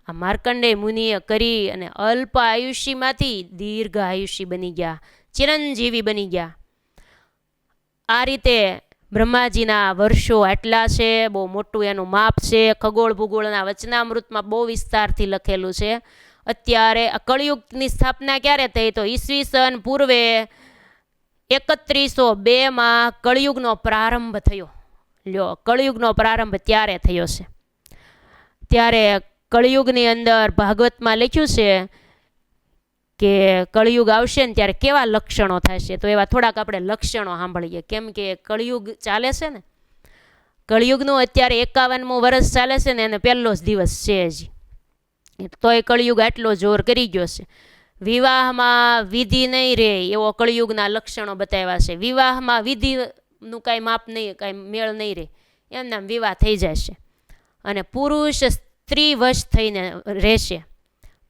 આ માર્કંડેય મુનિએ કરી અને અલ્પ આયુષ્યમાંથી દીર્ઘ આયુષ્ય બની ગયા, ચિરંજીવી બની ગયા. આ રીતે બ્રહ્માજીના વર્ષો આટલા છે, બહુ મોટું એનું માપ છે. ખગોળ ભૂગોળના વચનામૃતમાં બહુ વિસ્તારથી લખેલું છે. અત્યારે આ કળિયુગની સ્થાપના ક્યારે થઈ? તો ઈસવીસન પૂર્વે 3102માં કળિયુગનો પ્રારંભ થયો. લ્યો, કળિયુગનો પ્રારંભ ત્યારે થયો છે. ત્યારે કળિયુગની અંદર ભાગવતમાં લખ્યું છે કે કળિયુગ આવશે ને ત્યારે કેવા લક્ષણો થશે. તો એવા થોડાક આપણે લક્ષણો સાંભળીએ. કેમ કે કળિયુગ ચાલે છે ને, કળિયુગનું અત્યારે 51મું વર્ષ ચાલે છે ને, એને પહેલો જ દિવસ છે હજી, તોય કળિયુગ આટલો જોર કરી ગયો છે. વિવાહમાં વિધિ નહીં રહે એવો કળિયુગના લક્ષણો બતાવ્યા છે. વિવાહમાં વિધિનું કાંઈ માપ નહીં, કાંઈ મેળ નહીં રહે, એમના વિવાહ થઈ જશે. અને પુરુષ સ્ત્રી વશ થઈને રહેશે,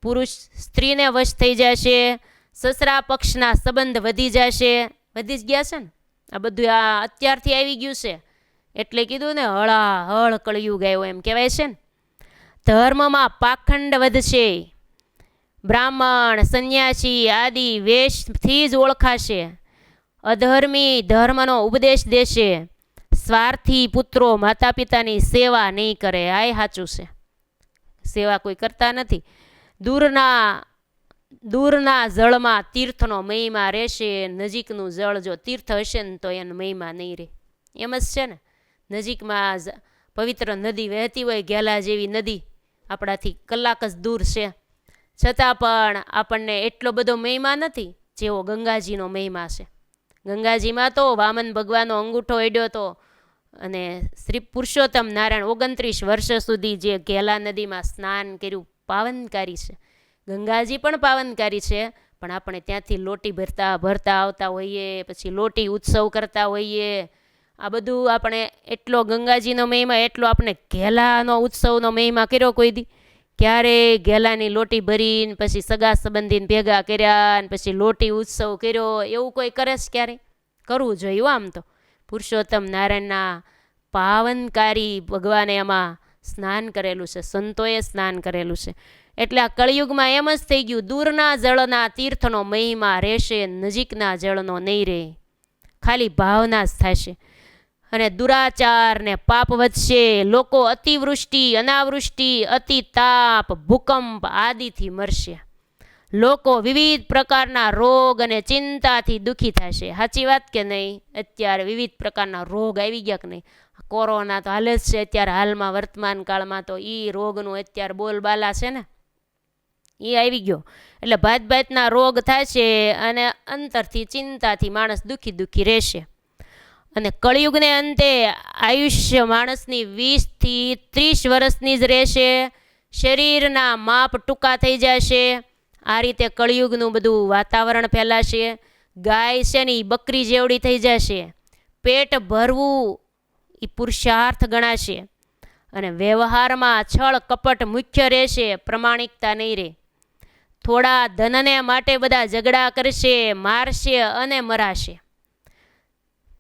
પુરુષ સ્ત્રીને વશ થઈ જશે. સસરા પક્ષના સંબંધ વધી જશે. વધી જ ગયા છે ને, આ બધું આ અત્યારથી આવી ગયું છે. એટલે કીધું ને, હળાહળ કળિયુગ આવ્યો એમ કહેવાય છે ને. ધર્મમાં પાખંડ વધશે. બ્રાહ્મણ, સંન્યાસી આદિ વેશથી જ ઓળખાશે. અધર્મી ધર્મનો ઉપદેશ દેશે. સ્વાર્થી પુત્રો માતા પિતાની સેવા નહીં કરે. આ સાચું છે, સેવા કોઈ કરતા નથી. દૂરના જળમાં તીર્થનો મહિમા રહેશે. નજીકનું જળ જો તીર્થ હશે ને તો એનો મહિમા નહીં રહે. એમ જ છે ને, નજીકમાં પવિત્ર નદી વહેતી હોય, ઘેલા જેવી નદી આપણાથી કલાક જ દૂર છે, છતાં પણ આપણને એટલો બધો મહિમા નથી જેવો ગંગાજીનો મહિમા છે. ગંગાજીમાં તો વામન ભગવાનનો અંગૂઠો અડ્યો હતો, અને શ્રી પુરુષોત્તમ નારાયણ 29 વર્ષ સુધી જે ઘેલા નદીમાં સ્નાન કર્યું, પાવનકારી છે. ગંગાજી પણ પાવનકારી છે, પણ આપણે ત્યાંથી લોટી ભરતા આવતા હોઈએ, પછી લોટી ઉત્સવ કરતા હોઈએ. આ બધું આપણે એટલો ગંગાજીનો મહિમા, એટલો આપણે ઘેલાનો ઉત્સવનો મહિમા કર્યો કોઈ દી? ક્યારેય ઘેલાની લોટી ભરીને પછી સગા સંબંધીને ભેગા કર્યા ને પછી લોટી ઉત્સવ કર્યો, એવું કોઈ કરે છે ક્યારેય? કરવું જોઈએ. આમ તો પુરુષોત્તમ નારાયણના પાવનકારી ભગવાને એમાં સ્નાન કરેલું છે, સંતોએ સ્નાન કરેલું છે. એટલે આ કળિયુગમાં એમ જ થઈ ગયું, દૂરના જળના તીર્થનો મહિમા રહેશે, નજીકના જળનો નહીં રહે, ખાલી ભાવના જ થશે. અને દુરાચાર ને પાપ વધશે. લોકો અતિવૃષ્ટિ, અનાવૃષ્ટિ, અતિ તાપ, ભૂકંપ આદિથી મરશે. લોકો વિવિધ પ્રકારના રોગ અને ચિંતાથી દુઃખી થશે. સાચી વાત કે નહીં? અત્યારે વિવિધ પ્રકારના રોગ આવી ગયા કે નહીં? કોરોના તો હાલે જ છે અત્યારે, હાલમાં વર્તમાન કાળમાં તો એ રોગનું અત્યારે બોલબાલા છે ને, એ આવી ગયો. એટલે ભાતના રોગ થશે અને અંતરથી ચિંતાથી માણસ દુઃખી રહેશે. અને કળિયુગને અંતે આયુષ્ય માણસની 20થી 30 વર્ષની જ રહેશે. શરીરના માપ ટૂંકા થઈ જશે. આ રીતે કળિયુગનું બધું વાતાવરણ ફેલાશે. ગાય છે ને એ બકરી જેવડી થઈ જશે. પેટ ભરવું એ પુરુષાર્થ ગણાશે. અને વ્યવહારમાં છળ કપટ મુખ્ય રહેશે, પ્રમાણિકતા નહીં રહે. થોડા ધનને માટે બધા ઝઘડા કરશે, મારશે અને મરાશે.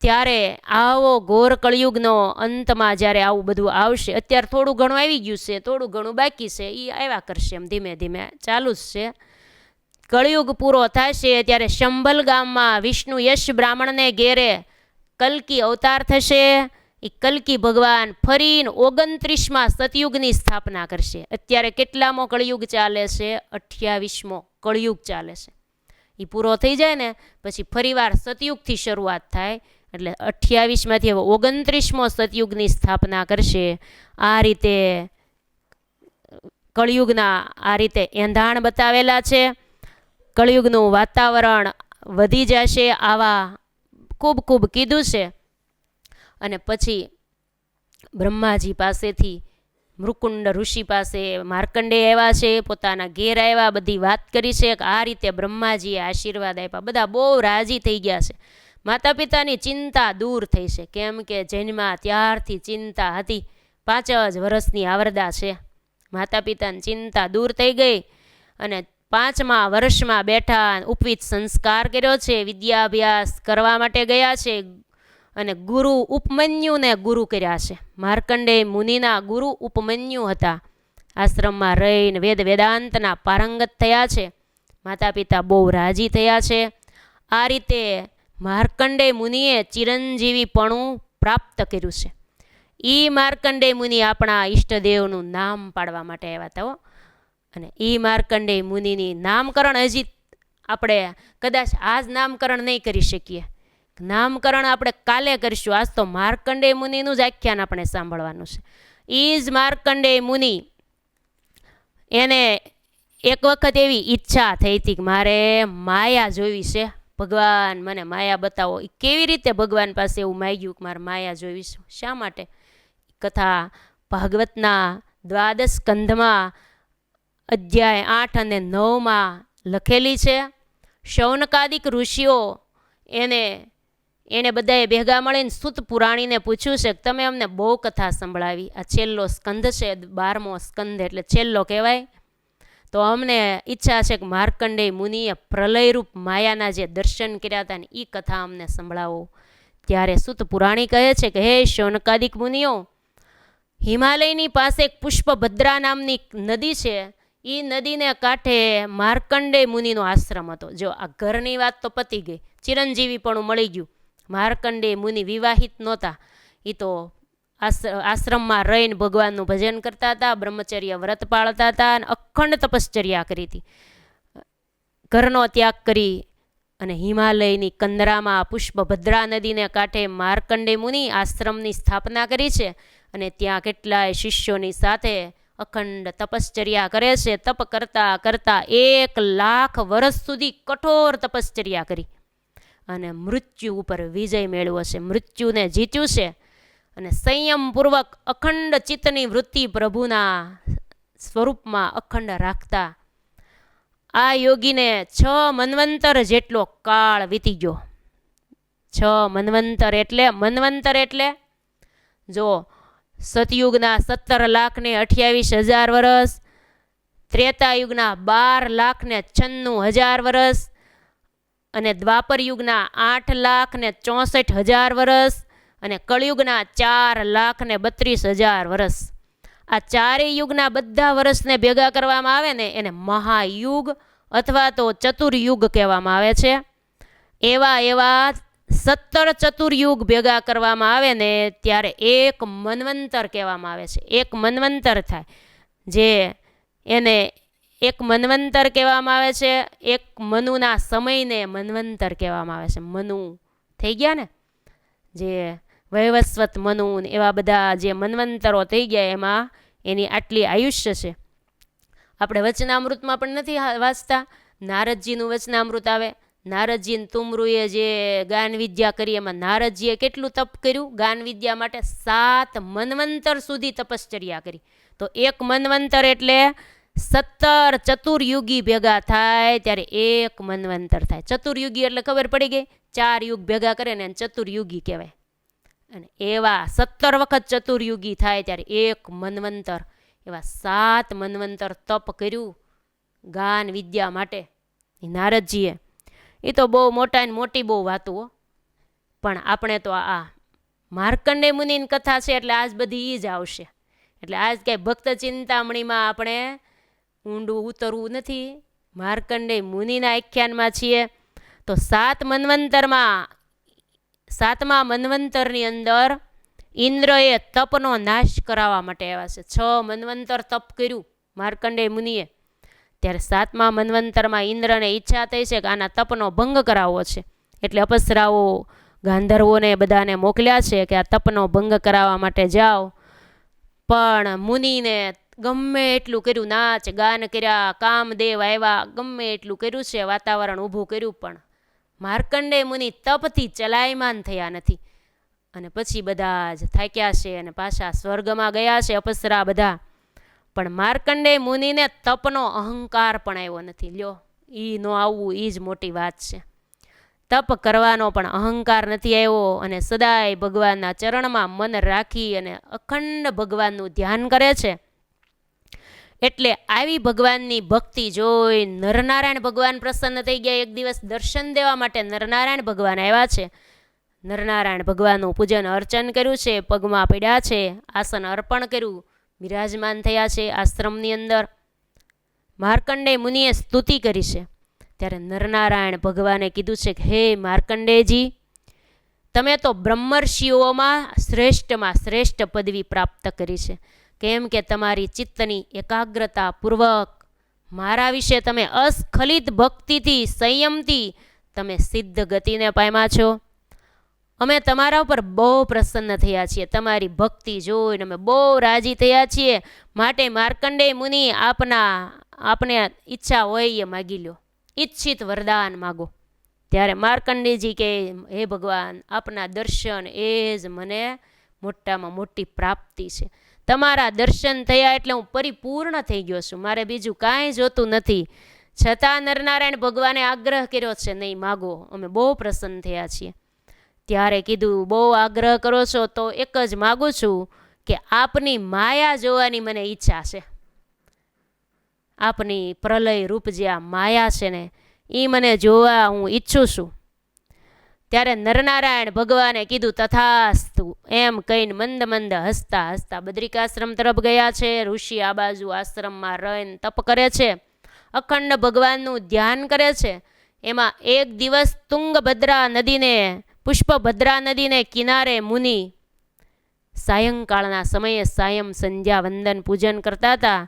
ત્યારે આવો ઘોર કળિયુગનો અંતમાં જ્યારે આવું બધું આવશે, અત્યારે થોડું ઘણું આવી ગયું છે, થોડું ઘણું બાકી છે, એ આવ્યા કરશે, એમ ધીમે ધીમે ચાલુ જ છે. કળિયુગ પૂરો થશે ત્યારે શંભલ ગામમાં વિષ્ણુ યશ બ્રાહ્મણને ઘેરે કલ્કી અવતાર થશે. એ કલ્કી ભગવાન ફરીને 29માં સતયુગની સ્થાપના કરશે. અત્યારે કેટલામો કળિયુગ ચાલે છે? 28મો કળિયુગ ચાલે છે. એ પૂરો થઈ જાય ને પછી ફરીવાર સતયુગથી શરૂઆત થાય. એટલે 28માંથી હવે 29મો સતયુગની સ્થાપના કરશે. આ રીતે કળિયુગના આ રીતે એંધાણ બતાવેલા છે. કળિયુગનું વાતાવરણ વધી જશે, આવા ખૂબ ખૂબ કીધું છે. અને પછી બ્રહ્માજી પાસેથી મૃકુંડ ઋષિ પાસે માર્કંડે આવ્યા છે, પોતાના ઘેર આવ્યા, બધી વાત કરી છે. આ રીતે બ્રહ્માજીએ આશીર્વાદ આપ્યા. બધા બહુ રાજી થઈ ગયા છે. માતા પિતાની ચિંતા દૂર થઈ છે, કેમ કે જન્મ્યા ત્યારથી ચિંતા હતી. 5 જ વર્ષની આવરદા છે. માતા પિતાની ચિંતા દૂર થઈ ગઈ અને 5મા વર્ષમાં બેઠા, ઉપવિત સંસ્કાર કર્યો છે, વિદ્યાભ્યાસ કરવા માટે ગયા છે. અને ગુરુ ઉપમન્યુને ગુરુ કર્યા છે. માર્કંડેય મુનિના ગુરુ ઉપમન્યુ હતા. આશ્રમમાં રહીને વેદ વેદાંતના પારંગત થયા છે. માતા પિતા બહુ રાજી થયા છે. આ રીતે માર્કંડેય મુનિએ ચિરંજીવીપણું પ્રાપ્ત કર્યું છે. એ માર્કંડેય મુનિ આપણા ઈષ્ટદેવનું નામ પાડવા માટે આવ્યા હતા. અને એ માર્કંડેય મુનિની નામકરણ હજી આપણે કદાચ આજ નામકરણ નહીં કરી શકીએ. નામકરણ આપણે કાલે કરીશું. આજ તો માર્કંડેય મુનિનું જ આખ્યાન આપણે સાંભળવાનું છે. એ જ માર્કંડેય મુનિ, એને એક વખત એવી ઈચ્છા થઈ હતી કે મારે માયા જોવી છે, ભગવાન મને માયા બતાવો. એ કેવી રીતે ભગવાન પાસે એવું માંગ્યું કે મારે માયા જોવી છે? શા માટે? કથા ભાગવતના 12 સ્કંધમાં અધ્યાય 8 અને 9માં લખેલી છે. શૌનકાદિક ઋષિઓ એને બધાએ ભેગા મળીને સુત પુરાણીને પૂછ્યું છે કે તમે અમને બહુ કથા સંભળાવી, આ છેલ્લો સ્કંધ છે, 12મો સ્કંધ એટલે છેલ્લો કહેવાય, તો અમને ઈચ્છા છે કે માર્કંડેય મુનિએ પ્રલયરૂપ માયાના જે દર્શન કર્યા હતા ને એ કથા અમને સંભળાવો. ત્યારે સુત પુરાણી કહે છે કે હે શૌનકાદિક મુનિઓ, હિમાલયની પાસે એક પુષ્પભદ્રા નામની નદી છે. એ નદીને કાંઠે માર્કંડેય મુનિનો આશ્રમ હતો. જો આ ઘરની વાત તો પતી ગઈ, ચિરંજીવી પણ મળી ગયું. માર્કંડેય મુનિ વિવાહિત નહોતા. એ તો આશ્રમમાં રહીને ભગવાનનું ભજન કરતા હતા, બ્રહ્મચર્ય વ્રત પાળતા હતા અને અખંડ તપશ્ચર્યા કરી હતી. ઘરનો ત્યાગ કરી અને હિમાલયની કંદરામાં પુષ્પભદ્રા નદીને કાંઠે માર્કંડેય મુનિ આશ્રમની સ્થાપના કરી છે. અને ત્યાં કેટલાય શિષ્યોની સાથે અખંડ તપશ્ચર્યા કરે છે. તપ કરતાં કરતાં 1,00,000 વર્ષ સુધી કઠોર તપશ્ચર્યા કરી અને મૃત્યુ ઉપર વિજય મેળવ્યો છે, મૃત્યુને જીત્યું છે. અને સંયમપૂર્વક અખંડ ચિત્તની વૃત્તિ પ્રભુના સ્વરૂપમાં અખંડ રાખતા આ યોગીને 6 મન્વંતર જેટલો કાળ વીતી ગયો. 6 મન્વંતર એટલે જો સતયુગના 17,28,000 વર્ષ, ત્રેતાયુગના 12,96,000 વર્ષ અને દ્વાપર યુગના 8,64,000 વર્ષ અને કળિયુગના 4,32,000 વર્ષ. આ ચારેય યુગના બધા વર્ષને ભેગા કરવામાં આવે ને એને મહાયુગ અથવા તો ચતુર્યુગ કહેવામાં આવે છે. એવા 17 ચતુર્યુગ ભેગા કરવામાં આવે ને ત્યારે એક મન્વંતર કહેવામાં આવે છે. એક મન્વંતર થાય જે એને એક મન્વંતર કહેવામાં આવે છે. એક મનુના સમયને મન્વંતર કહેવામાં આવે છે. મનુ થઈ ગયા ને, જે વૈવસ્વત મનુ એવા બધા જે મન્વંતરો થઈ ગયા, એમાં એની આટલી આયુષ્ય છે. આપણે વચનામૃતમાં પણ નથી વાંચતા, નારદજીનું વચનામૃત આવે, નારદજી અને તુમરુએ જે ગાન વિદ્યા કરી એમાં નારદજીએ કેટલું તપ કર્યું? ગાન વિદ્યા માટે 7 મન્વંતર સુધી તપશ્ચર્યા કરી. તો એક મન્વંતર એટલે 17 ચતુર્યુગી ભેગા થાય ત્યારે એક મન્વંતર થાય. ચતુર્યુગી એટલે ખબર પડી ગઈ, 4 યુગ ભેગા કરે ને ચતુર્યુગી કહેવાય. અને એવા 17 વખત ચતુર્યુગી થાય ત્યારે એક મન્વંતર, એવા 7 મન્વંતર તપ કર્યું ગાન વિદ્યા માટે નારદજીએ. એ તો બહુ મોટા ને મોટી બહુ વાતો, પણ આપણે તો આ માર્કંડેય મુનિની કથા છે એટલે આજ બધી એ જ આવશે. એટલે આજ કંઈ ભક્ત ચિંતામણીમાં આપણે ઊંડું ઉતરવું નથી, માર્કંડેય મુનિના આખ્યાનમાં છીએ. તો 7 મન્વંતરમાં 7મા મન્વંતરની અંદર ઇન્દ્રએ તપનો નાશ કરાવવા માટે આવ્યા છે. 6 મન્વંતર તપ કર્યું માર્કંડેય મુનિએ, ત્યારે 7મા મન્વંતરમાં ઇન્દ્રને ઈચ્છા થઈ છે કે આના તપનો ભંગ કરાવવો છે. એટલે અપ્સરાઓ ગાંધર્વોને બધાને મોકલ્યા છે કે આ તપનો ભંગ કરાવવા માટે જાઓ. પણ મુનિને ગમે એટલું કર્યું, નાચ ગાન કર્યા, કામદેવ આવ્યા, ગમે એટલું કર્યું છે, વાતાવરણ ઊભું કર્યું, પણ માર્કંડેય મુનિ તપથી ચલાયમાન થયા નથી. અને પછી બધા જ થાક્યા છે અને પાછા સ્વર્ગમાં ગયા છે અપ્સરા બધા. પણ માર્કંડેય મુનિને તપનો અહંકાર પણ આવ્યો નથી. લ્યો, એ ન આવવું એ જ મોટી વાત છે. તપ કરવાનો પણ અહંકાર નથી આવ્યો અને સદાય ભગવાનના ચરણમાં મન રાખી અને અખંડ ભગવાનનું ધ્યાન કરે છે. એટલે આવી ભગવાનની ભક્તિ જોઈ નરનારાયણ ભગવાન પ્રસન્ન થઈ ગયા. એક દિવસ દર્શન દેવા માટે નરનારાયણ ભગવાન આવ્યા છે. નરનારાયણ ભગવાનનું પૂજન અર્ચન કર્યું છે, પગમાં પડ્યા છે, આસન અર્પણ કર્યું, બિરાજમાન થયા છે આશ્રમની અંદર. માર્કંડેય મુનિએ સ્તુતિ કરી છે. ત્યારે નરનારાયણ ભગવાને કીધું છે કે હે માર્કંડેયજી, તમે તો બ્રહ્મર્ષિઓમાં શ્રેષ્ઠમાં શ્રેષ્ઠ પદવી પ્રાપ્ત કરી છે. કેમ કે તમારી ચિત્તની એકાગ્રતા પૂર્વક મારા વિશે તમે અસ્ખલિત ભક્તિથી સંયમથી તમે સિદ્ધ ગતિને પામ્યા છો. અમે તમારા ઉપર બહુ પ્રસન્ન થયા છીએ, તમારી ભક્તિ જોઈને અમે બહુ રાજી થયા છીએ. માટે માર્કંડેય મુનિ આપને ઈચ્છા હોય એ માગી લો, ઈચ્છિત વરદાન માગો. ત્યારે માર્કંડેયજી કે હે ભગવાન, આપના દર્શન એ જ મને મોટામાં મોટી પ્રાપ્તિ છે. તમારા દર્શન થયા એટલે હું પરિપૂર્ણ થઈ ગયો છું, મારે બીજું કાંઈ જોતું નથી. છતાં નરનારાયણ ભગવાને આગ્રહ કર્યો છે, નહીં માગો, અમે બહુ પ્રસન્ન થયા છીએ. ત્યારે કીધું બહુ આગ્રહ કરો છો તો એક જ માગું છું કે આપની માયા જોવાની મને ઈચ્છા છે. આપની પ્રલય રૂપ જે આ માયા છે ને એ મને જોવા હું ઈચ્છું છું. ત્યારે નરનારાયણ ભગવાને કીધું તથાસ્તુ એમ કહીને મંદ મંદ હસતા હસતા બદ્રિકાશ્રમ તરફ ગયા છે. ઋષિ આ બાજુ આશ્રમમાં રહીને તપ કરે છે, અખંડ ભગવાનનું ધ્યાન કરે છે. એમાં એક દિવસ તુંગભદ્રા નદીને પુષ્પભદ્રા નદીને કિનારે મુનિ સાયંકાળના સમયે સાયં સંધ્યા વંદન પૂજન કરતા હતા.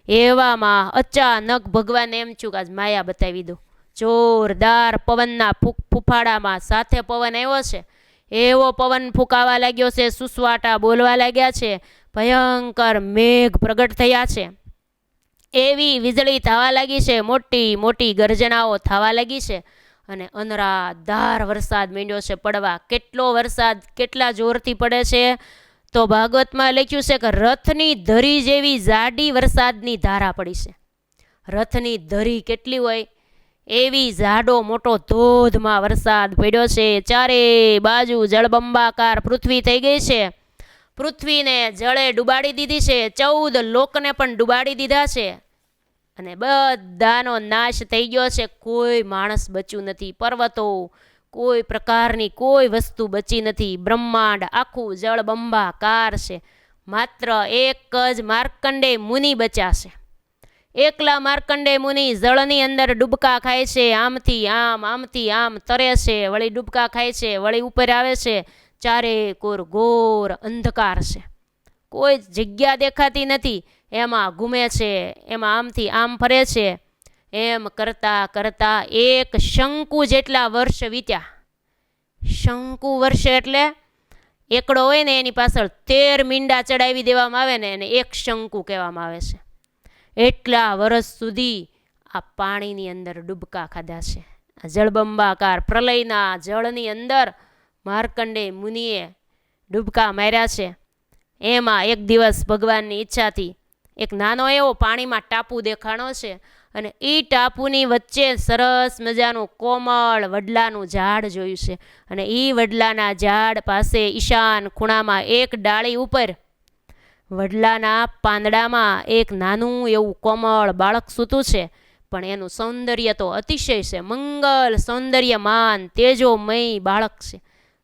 એવામાં અચાનક ભગવાન એમ છું કે આજ માયા બતાવી દો. જોરદાર પવનના ફૂફાડામાં સાથે પવન આવ્યો છે, એવો પવન ફૂંકાવા લાગ્યો છે, સુસવાટા બોલવા લાગ્યા છે, ભયંકર મેઘ પ્રગટ થયા છે, એવી વીજળી થવા લાગી છે, મોટી મોટી ગર્જનાઓ થવા લાગી છે અને અનરાધાર વરસાદ માંડ્યો છે પડવા. કેટલો વરસાદ કેટલા જોરથી પડે છે તો ભાગવતમાં લખ્યું છે કે રથની ધરી જેવી જાડી વરસાદની ધારા પડી છે. રથની ધરી કેટલી હોય એવી જાડો મોટો ધોધમાં વરસાદ પડ્યો છે. ચારે બાજુ જળબંબાકાર પૃથ્વી થઈ ગઈ છે. પૃથ્વીને જળે ડૂબાડી દીધી છે, 14 લોકને પણ ડૂબાડી દીધા છે અને બધાનો નાશ થઈ ગયો છે. કોઈ માણસ બચ્યું નથી, પર્વતો કોઈ પ્રકારની કોઈ વસ્તુ બચી નથી, બ્રહ્માંડ આખું જળબંબાકાર છે. માત્ર એક જ માર્કંડેય મુનિ બચ્યા છે. એકલા માર્કંડેય મુનિ જળની અંદર ડૂબકા ખાય છે, આમથી આમ તરે છે, વળી ડૂબકા ખાય છે, વળી ઉપર આવે છે. ચારે કોર ઘોર અંધકાર છે, કોઈ જગ્યા દેખાતી નથી, એમાં ઘૂમે છે, એમાં આમથી આમ ફરે છે. એમ કરતા કરતા એક શંકુ જેટલા વર્ષ વીત્યા. શંકુ વર્ષ એટલે એકડો હોય ને એની પાછળ 13 મીંડા ચડાવી દેવામાં આવે ને એને એક શંકુ કહેવામાં આવે છે. એટલા વર્ષ સુધી આ પાણીની અંદર ડૂબકા ખાધા છે જળબંબાકાર પ્રલયના જળની અંદર માર્કંડેય મુનિએ ડૂબકા માર્યા છે. એમાં એક દિવસ ભગવાનની ઈચ્છાથી એક નાનો એવો પાણીમાં ટાપુ દેખાણો છે, અને એ ટાપુની વચ્ચે સરસ મજાનું કોમળ વડલાનું ઝાડ જોયું છે. અને એ વડલાના ઝાડ પાસે ઈશાન ખૂણામાં એક ડાળી ઉપર વડલાના પાંદડામાં એક નાનું એવું કોમળ બાળક સૂતું છે. પણ એનું સૌંદર્ય તો અતિશય છે, મંગલ સૌંદર્યમાન તેજોમય બાળક છે.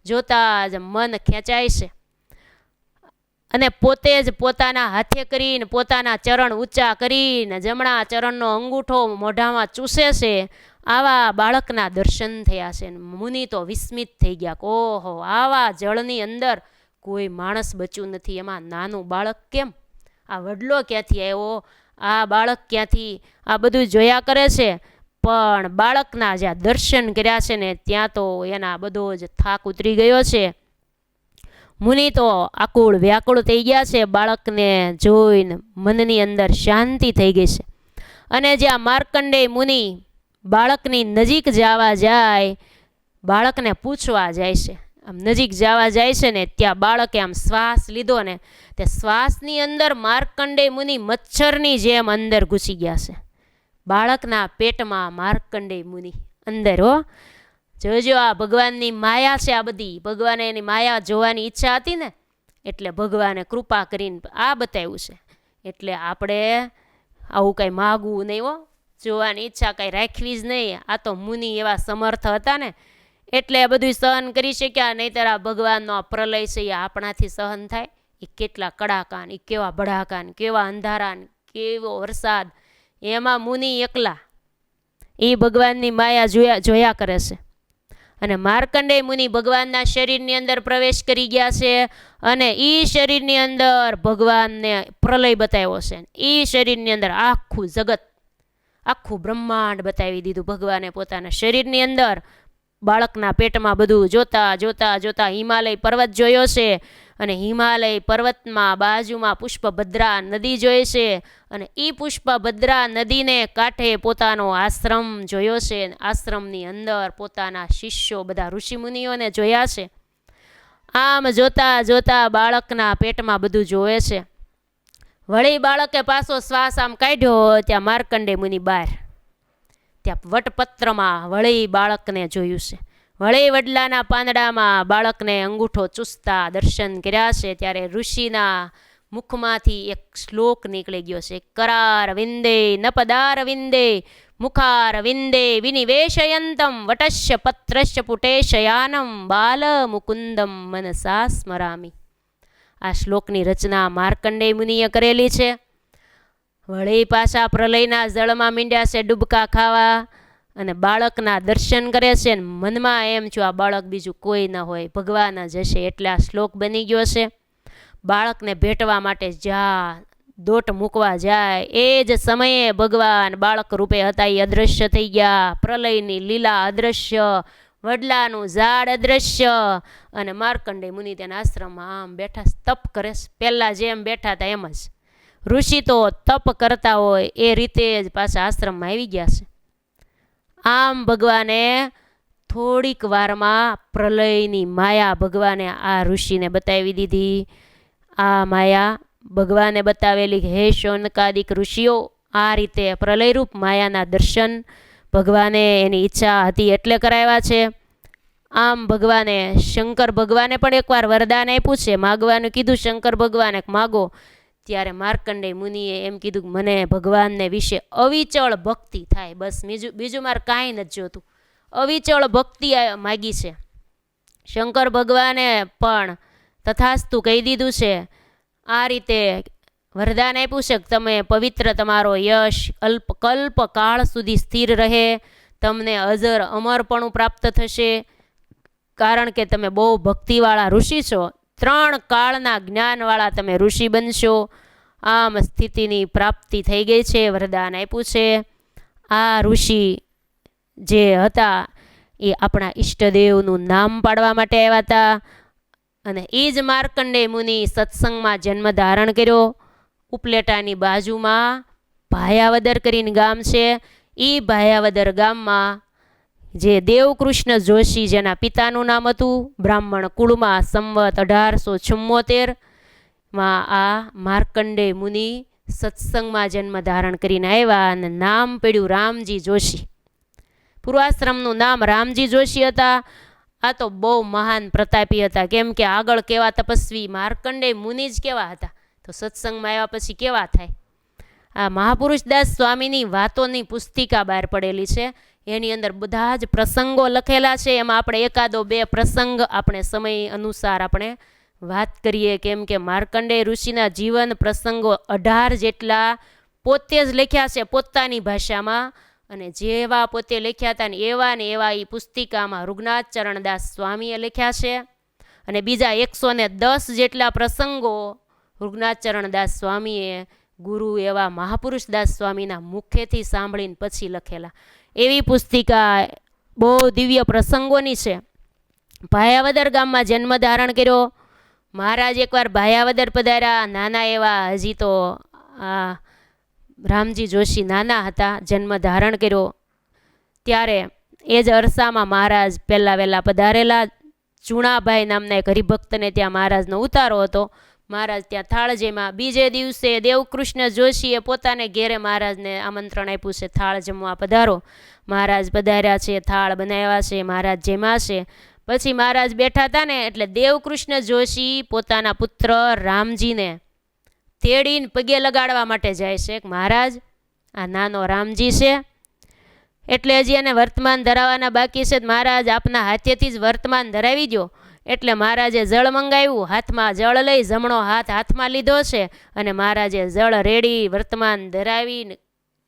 જોતા જ મન ખેંચાય છે. અને પોતે જ પોતાના હાથે કરીને પોતાના ચરણ ઊંચા કરીને જમણા ચરણનો અંગૂઠો મોઢામાં ચૂસે છે. આવા બાળકના દર્શન થયા છે. મુનિ તો વિસ્મિત થઈ ગયા. ઓહો, આવા જળની અંદર કોઈ માણસ બચ્યું નથી, એમાં નાનું બાળક કેમ? આ વડલો ક્યાંથી આવ્યો? આ બાળક ક્યાંથી? આ બધું જોયા કરે છે. પણ બાળકના જ્યાં દર્શન કર્યા છે ને ત્યાં તો એના બધો જ થાક ઉતરી ગયો છે. મુનિ તો આકુળ વ્યાકુળ થઈ ગયા છે. બાળકને જોઈને મનની અંદર શાંતિ થઈ ગઈ છે. અને જ્યાં માર્કંડેય મુનિ બાળકની નજીક જવા જાય, બાળકને પૂછવા જાય છે. આમ નજીક જવા જાય છે ને ત્યાં બાળકે આમ શ્વાસ લીધો ને તે શ્વાસની અંદર માર્કંડેય મુનિ મચ્છરની જેમ અંદર ઘૂસી ગયા છે. બાળકના પેટમાં માર્કંડેય મુનિ અંદર. હો, જોજો, આ ભગવાનની માયા છે. આ બધી ભગવાને એની માયા જોવાની ઈચ્છા હતી ને એટલે ભગવાને કૃપા કરીને આ બતાવ્યું છે. એટલે આપણે આવું કંઈ માગવું નહીં. હો, જોવાની ઈચ્છા કંઈ રાખવી જ નહીં. આ તો મુનિ એવા સમર્થ હતા ને એટલે બધું સહન કરી શક્યા. નહીંતર આ ભગવાનનો આ પ્રલય છે એ આપણાથી સહન થાય? એ કેટલા કડાકાન, એ કેવા ભડાકાન, કેવા અંધારાન, કેવો વરસાદ, એમાં મુનિ એકલા એ ભગવાનની માયા જોયા કરે છે. અને માર્કંડેય મુનિ ભગવાનના શરીરની અંદર પ્રવેશ કરી ગયા છે. અને એ શરીરની અંદર ભગવાનને પ્રલય બતાવ્યો છે. એ શરીરની અંદર આખું જગત, આખું બ્રહ્માંડ બતાવી દીધું ભગવાને પોતાના શરીરની અંદર. બાળકના પેટમાં બધું જોતા જોતા જોતા હિમાલય પર્વત જોયો છે. અને હિમાલય પર્વતમાં બાજુમાં પુષ્પભદ્રા નદી જોઈ છે. અને એ પુષ્પભદ્રા નદીને કાંઠે પોતાનો આશ્રમ જોયો છે. આશ્રમની અંદર પોતાના શિષ્યો બધા ઋષિમુનિઓને જોયા છે. આમ જોતા જોતા બાળકના પેટમાં બધું જોવે છે. વળી બાળકે પાછો શ્વાસ આમ કાઢ્યો ત્યાં માર્કંડેય મુનિ બહાર ત્યાં વટપત્રમાં વળી બાળકને જોયું છે. વળી વડલાના પાંદડામાં બાળકને અંગૂઠો ચૂસતા દર્શન કર્યા છે. ત્યારે ઋષિના મુખમાંથી એક શ્લોક નીકળી ગયો છે. કરાર વિંદે નપદાર વિંદે મુખાર વિંદે વિનિવેશયંતમ વટસ્ય પત્રસ્ય પુટેશયાનમ બાલ મુકુંદમ મનસા સ્મરામી. આ શ્લોકની રચના માર્કંડેય મુનિએ કરેલી છે. વળી પાછા પ્રલયના જળમાં મીંડ્યા છે ડૂબકા ખાવા. અને બાળકના દર્શન કરે છે. ને મનમાં એમ છું આ બાળક બીજું કોઈ ન હોય, ભગવાન જ હશે. એટલે આ શ્લોક બની ગયો છે. બાળકને ભેટવા માટે જા દોટ મૂકવા જાય એ જ સમયે ભગવાન બાળક રૂપે હતા એ અદૃશ્ય થઈ ગયા. પ્રલયની લીલા અદૃશ્ય, વડલાનું ઝાડ અદૃશ્ય. અને માર્કંડેય મુનિ તેના આશ્રમમાં આમ બેઠા તપ કરે છે. પહેલાં જેમ બેઠા હતા એમ જ. ઋષિ તો તપ કરતા હોય એ રીતે જ પાછા આશ્રમમાં આવી ગયા છે. આમ ભગવાને થોડીક વારમાં પ્રલયની માયા ભગવાને આ ઋષિને બતાવી દીધી. આ માયા ભગવાને બતાવેલી. હે શૌનકાદિક ઋષિઓ, આ રીતે પ્રલયરૂપ માયાના દર્શન ભગવાને એની ઈચ્છા હતી એટલે કરાવ્યા છે. આમ ભગવાને શંકર ભગવાને પણ એકવાર વરદાન આપ્યું છે. માગવાનું કીધું શંકર ભગવાને માગો. ત્યારે માર્કંડેય મુનિએ એમ કીધું કે મને ભગવાનને વિશે અવિચળ ભક્તિ થાય, બસ બીજું મારે કાંઈ નથી જોતું. અવિચળ ભક્તિ માગી છે. શંકર ભગવાને પણ તથાસ્તુ કહી દીધું છે. આ રીતે વરદાન આપ્યું છે કે તમે પવિત્ર, તમારો યશ કલ્પ કાળ સુધી સ્થિર રહે, તમને અજર અમરપણું પ્રાપ્ત થશે. કારણ કે તમે બહુ ભક્તિવાળા ઋષિ છો. 3 કાળના જ્ઞાનવાળા તમે ઋષિ બનશો. આમ સ્થિતિની પ્રાપ્તિ થઈ ગઈ છે. વરદાન આપ્યું છે. આ ઋષિ જે હતા એ આપણા ઈષ્ટદેવનું નામ પાડવા માટે આવ્યા હતા. અને એ જ માર્કંડેય મુનિ સત્સંગમાં જન્મ ધારણ કર્યો. ઉપલેટાની બાજુમાં ભાયાવદર કરીને ગામ છે. એ ભાયાવદર ગામમાં જે દેવકૃષ્ણ જોશી, જેના પિતાનું નામ હતું બ્રાહ્મણ કુળમાં, સંવત 1874માં આ માર્કંડેય મુનિ સત્સંગમાં જન્મ ધારણ કરીને આવ્યા અને નામ પડ્યું રામજી જોશી. પૂર્વાશ્રમનું નામ રામજી જોશી હતા. આ તો બહુ મહાન પ્રતાપી હતા, કેમ કે આગળ કેવા તપસ્વી માર્કંડેય મુનિ જ કેવા હતા, તો સત્સંગમાં આવ્યા પછી કેવા થાય. આ મહાપુરુષદાસ સ્વામીની વાતોની પુસ્તિકા બહાર પડેલી છે, એની અંદર બધા જ પ્રસંગો લખેલા છે. એમાં આપણે એકાદો બે પ્રસંગ આપણે સમય અનુસાર આપણે વાત કરીએ, કેમ કે માર્કંડેય ઋષિના જીવન પ્રસંગો 18 જેટલા પોતે જ લખ્યા છે પોતાની ભાષામાં, અને જેવા પોતે લખ્યા હતા ને એવા એ પુસ્તિકામાં રૂગનાથ ચરણદાસ સ્વામીએ લખ્યા છે. અને બીજા 110 જેટલા પ્રસંગો રૂગનાથ ચરણદાસ સ્વામીએ ગુરુ એવા મહાપુરુષદાસ સ્વામીના મુખેથી સાંભળીને પછી લખેલા. એવી પુસ્તિકા બહુ દિવ્ય પ્રસંગોની છે. ભાયાવદર ગામમાં જન્મ ધારણ કર્યો. મહારાજ એકવાર ભાયાવદર પધાર્યા, નાના એવા, હજી તો રામજી જોશી નાના હતા, જન્મ ધારણ કર્યો ત્યારે એ જ અરસામાં મહારાજ પહેલાં વહેલા પધારેલા. ચુણાભાઈ નામના એક હરિભક્તને ત્યાં મહારાજનો ઉતારો હતો. મહારાજ ત્યાં થાળ જેમાં બીજે દિવસે દેવકૃષ્ણ જોશીએ પોતાને ઘેરે મહારાજને આમંત્રણ આપ્યું છે, થાળ જમવા પધારો. મહારાજ પધાર્યા છે, થાળ બનાવ્યા છે, મહારાજ જેમાં છે. પછી મહારાજ બેઠા હતા ને એટલે દેવકૃષ્ણ જોશી પોતાના પુત્ર રામજીને તેડીને પગે લગાડવા માટે જાય છે. મહારાજ, આ નાનો રામજી છે એટલે હજી એને વર્તમાન ધરાવવાના બાકી છે, મહારાજ આપના હાથેથી જ વર્તમાન ધરાવી દો. એટલે મહારાજે જળ મંગાવ્યું, હાથમાં જળ લઈ જમણો હાથ હાથમાં લીધો છે અને મહારાજે જળ રેડી વર્તમાન ધરાવી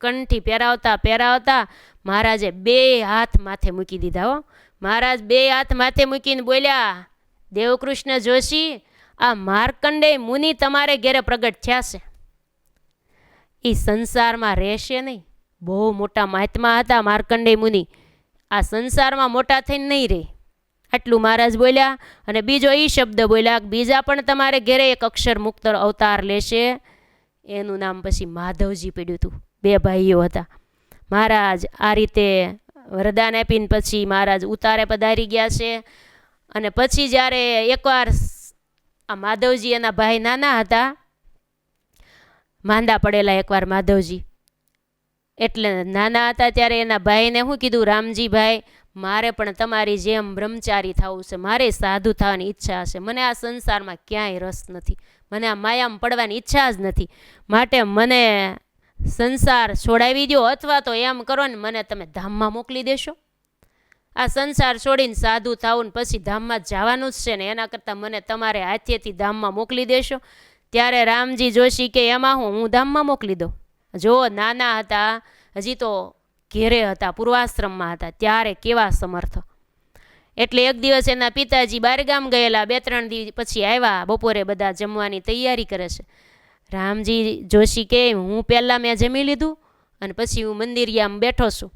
કંઠી પહેરાવતા મહારાજે 2 હાથ માથે મૂકી દીધા. હો, મહારાજ 2 હાથ માથે મૂકીને બોલ્યા, દેવકૃષ્ણ જોશી, આ માર્કંડેય મુનિ તમારે ઘેરે પ્રગટ થયા છે, એ સંસારમાં રહેશે નહીં. બહુ મોટા મહાત્મા હતા માર્કંડેય મુનિ, આ સંસારમાં મોટા થઈને નહીં રહે. આટલું મહારાજ બોલ્યા. અને બીજો એ શબ્દ બોલ્યા, બીજા પણ તમારે ઘેરે એક અક્ષર મુક્ત અવતાર લેશે. એનું નામ પછી માધવજી પડ્યું હતું. 2 ભાઈઓ હતા. મહારાજ આ રીતે વરદાન આપીને પછી મહારાજ ઉતારે પધારી ગયા છે. અને પછી જ્યારે એકવાર આ માધવજી, એના ભાઈ નાના હતા, માંદા પડેલા એકવાર માધવજી, એટલે નાના હતા ત્યારે એના ભાઈને શું કીધું, રામજી ભાઈ, મારે પણ તમારી જેમ બ્રહ્મચારી થવું છે, મારે સાધુ થવાની ઈચ્છા છે, મને આ સંસારમાં ક્યાંય રસ નથી, મને આ માયામાં પડવાની ઈચ્છા જ નથી, માટે મને સંસાર છોડાવી દો, અથવા તો એમ કરો ને મને તમે ધામમાં મોકલી દેશો. આ સંસાર છોડીને સાધુ થાવું ને પછી ધામમાં જવાનું જ છે ને, એના કરતાં મને તમારે હાથેથી ધામમાં મોકલી દેશો. ત્યારે રામજી જોશી કે એમાં હું ધામમાં મોકલી દઉં. જો નાના હતા, હજી તો ઘેરે હતા, પૂર્વાશ્રમમાં હતા, ત્યારે કેવા સમર્થ. એટલે એક દિવસ એના પિતાજી બહારગામ ગયેલા, 2-3 દિવસ પછી આવ્યા, બપોરે બધા જમવાની તૈયારી કરે છે. રામજી જોશી કે હું પહેલાં મેં જમી લીધું અને પછી હું મંદિરિયામાં બેઠો છું,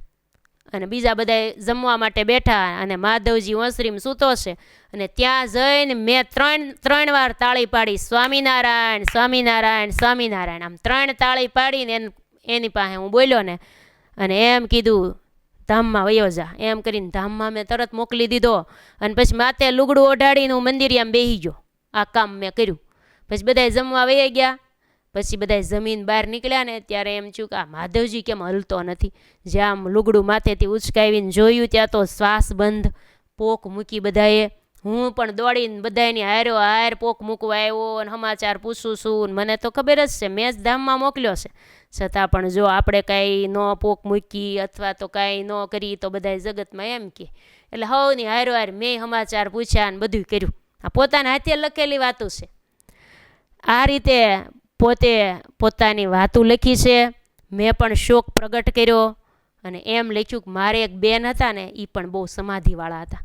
અને બીજા બધા જમવા માટે બેઠા, અને માધવજી ઓસરીમાં સૂતો છે. અને ત્યાં જઈને મેં 3 વાર તાળી પાડી, સ્વામિનારાયણ સ્વામિનારાયણ સ્વામિનારાયણ, આમ 3 તાળી પાડીને એની પાસે હું બોલ્યો ને, અને એમ કીધું ધામમાં વયો જા, એમ કરીને ધામમાં મેં તરત મોકલી દીધો. અને પછી માથે લુગડું ઓઢાડીને હું મંદિરિયામાં બેસી ગયો. આ કામ મેં કર્યું. પછી બધા જમવા વહી ગયા. પછી બધા જમીન બહાર નીકળ્યા ને ત્યારે એમ થયું કે આ માધવજી કેમ હલતો નથી. જ્યાં લુગડું માથેથી ઉચકાવીને જોયું ત્યાં તો શ્વાસ બંધ, પોક મૂકી બધાએ. હું પણ દોડીને બધાની હાર પોક મૂકવા આવ્યો અને સમાચાર પૂછું છું. મને તો ખબર જ છે મેં જ ધામમાં મોકલ્યો છે, છતાં પણ જો આપણે કાંઈ ન પોક મૂકી અથવા તો કાંઈ ન કરી તો બધા જગતમાં એમ કે. એટલે હવની હાર મેં સમાચાર પૂછ્યા અને બધું કર્યું. આ પોતાના હાથે લખેલી વાતો છે. આ રીતે પોતે પોતાની વાતો લખી છે. મેં પણ શોક પ્રગટ કર્યો અને એમ લખ્યું કે મારે એક બેન હતા ને, એ પણ બહુ સમાધિવાળા હતા.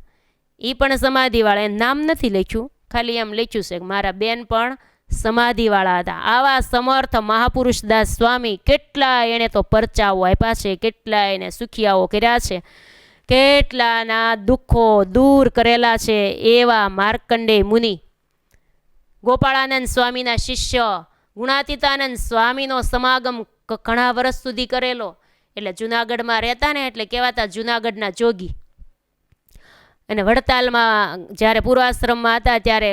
એ પણ સમાધિવાળા, એ નામ નથી લખ્યું, ખાલી એમ લખ્યું છે કે મારા બેન પણ સમાધિવાળા હતા. આવા સમર્થ મહાપુરુષદાસ સ્વામી કેટલા એણે તો પરચાઓ આપ્યા છે, કેટલા એને સુખિયાઓ કર્યા છે, કેટલાના દુઃખો દૂર કરેલા છે. એવા માર્કંડેય મુનિ ગોપાળાનંદ સ્વામીના શિષ્ય ગુણાતીતાનંદ સ્વામીનો સમાગમ ઘણા વર્ષ સુધી કરેલો. એટલે જુનાગઢમાં રહેતા ને એટલે કહેવાતા જુનાગઢના જોગી. અને વડતાલમાં જ્યારે પૂર્વાશ્રમમાં હતા ત્યારે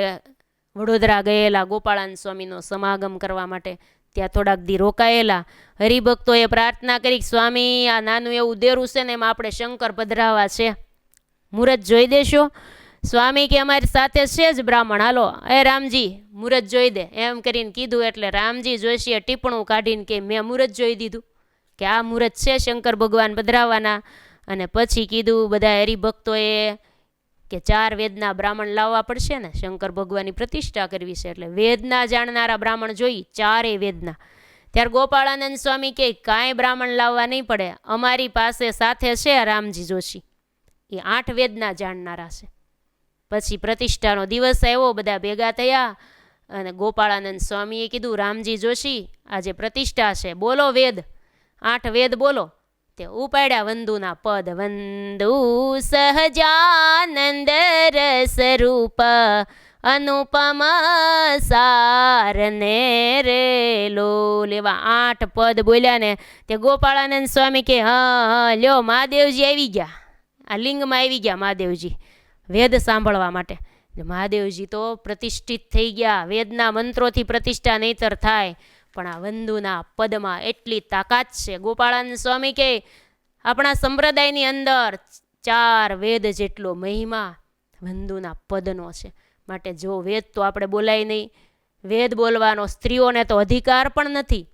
વડોદરા ગયેલા ગોપાળાનંદ સ્વામીનો સમાગમ કરવા માટે, ત્યાં થોડાક દી રોકાયેલા. હરિભક્તોએ પ્રાર્થના કરી, સ્વામી આ નાનું એવું દેરું છે ને એમાં આપણે શંકર પધરાવા છે, મુહૂર્ત જોઈ દેશો? સ્વામી કે અમારી સાથે છે જ બ્રાહ્મણ, હાલો એ રામજી મુહૂર્ત જોઈ દે, એમ કરીને કીધું. એટલે રામજી જોશીએ ટીપણું કાઢીને કે મેં મુહૂર્ત જોઈ દીધું, કે આ મુહૂર્ત છે શંકર ભગવાન પધરાવાના. અને પછી કીધું બધા હરિભક્તોએ કે 4 વેદના બ્રાહ્મણ લાવવા પડશે ને, શંકર ભગવાનની પ્રતિષ્ઠા કરવી છે, એટલે વેદના જાણનારા બ્રાહ્મણ જોઈ, 4 વેદના. ત્યારે ગોપાળાનંદ સ્વામી કે કાંઈ બ્રાહ્મણ લાવવા નહીં પડે, અમારી પાસે સાથે છે રામજી જોશી, એ 8 વેદના જાણનારા છે. પછી પ્રતિષ્ઠાનો દિવસ આવ્યો, બધા ભેગા થયા અને ગોપાળાનંદ સ્વામીએ કીધું, રામજી જોશી આજે પ્રતિષ્ઠા છે, બોલો વેદ, 8 વેદ બોલો. તે ઉપાડ્યા વંદુના પદ, વંદુ સહજાનંદ રસ રૂપ અનુપમ સારને રે લો, લેવા 8 પદ બોલ્યા ને તે ગોપાળાનંદ સ્વામી કે હા લ્યો મહાદેવજી આવી ગયા, આ લિંગમાં આવી ગયા મહાદેવજી વેદ સાંભળવા માટે. મહાદેવજી તો પ્રતિષ્ઠિત થઈ ગયા, વેદના મંત્રોથી પ્રતિષ્ઠા નહીતર થાય, પણ આ વંદુના પદમાં એટલી તાકાત છે. ગોપાળાનંદ સ્વામી કે આપણા સંપ્રદાયની અંદર 4 વેદ જેટલો મહિમા વંદુના પદનો છે, માટે જો વેદ તો આપણે બોલાય નહીં, વેદ બોલવાનો સ્ત્રીઓને તો અધિકાર પણ નથી,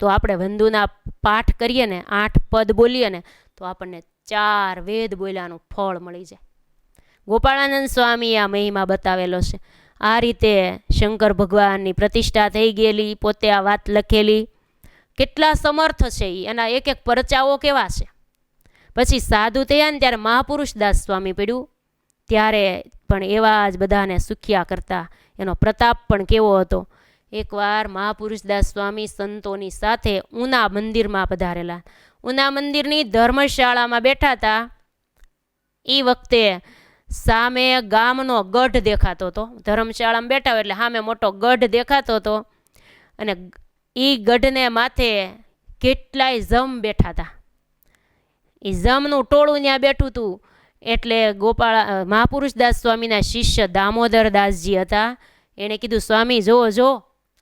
તો આપણે વંદુના પાઠ કરીએ ને, 8 પદ બોલીએ ને, તો આપણને 4 વેદ બોલ્યાનું ફળ મળી જાય. ગોપાળાનંદ સ્વામી આ મહિમા બતાવેલો છે. આ રીતે શંકર ભગવાનની પ્રતિષ્ઠા થઈ ગયેલી, પોતે આ વાત લખેલી, કેટલા સમર્થ છે એના એક એક પરચાઓ કેવા છે. પછી સાધુ થયા ને ત્યારે મહાપુરુષદાસ સ્વામી પડ્યું, ત્યારે પણ એવા જ બધાને સુખ્યા કરતા, એનો પ્રતાપ પણ કેવો હતો. એકવાર મહાપુરુષદાસ સ્વામી સંતોની સાથે ઉના મંદિરમાં પધારેલા, ઉના મંદિરની ધર્મશાળામાં બેઠા હતા. એ વખતે સામે ગામનો ગઢ દેખાતો હતો, ધર્મશાળામાં બેઠા હોય એટલે સામે મોટો ગઢ દેખાતો હતો, અને એ ગઢને માથે કેટલાય જમ બેઠા હતા. એ જમનું ટોળું ત્યાં બેઠું હતું. એટલે મહાપુરુષદાસ સ્વામીના શિષ્ય દામોદરદાસજી હતા, એણે કીધું સ્વામી જો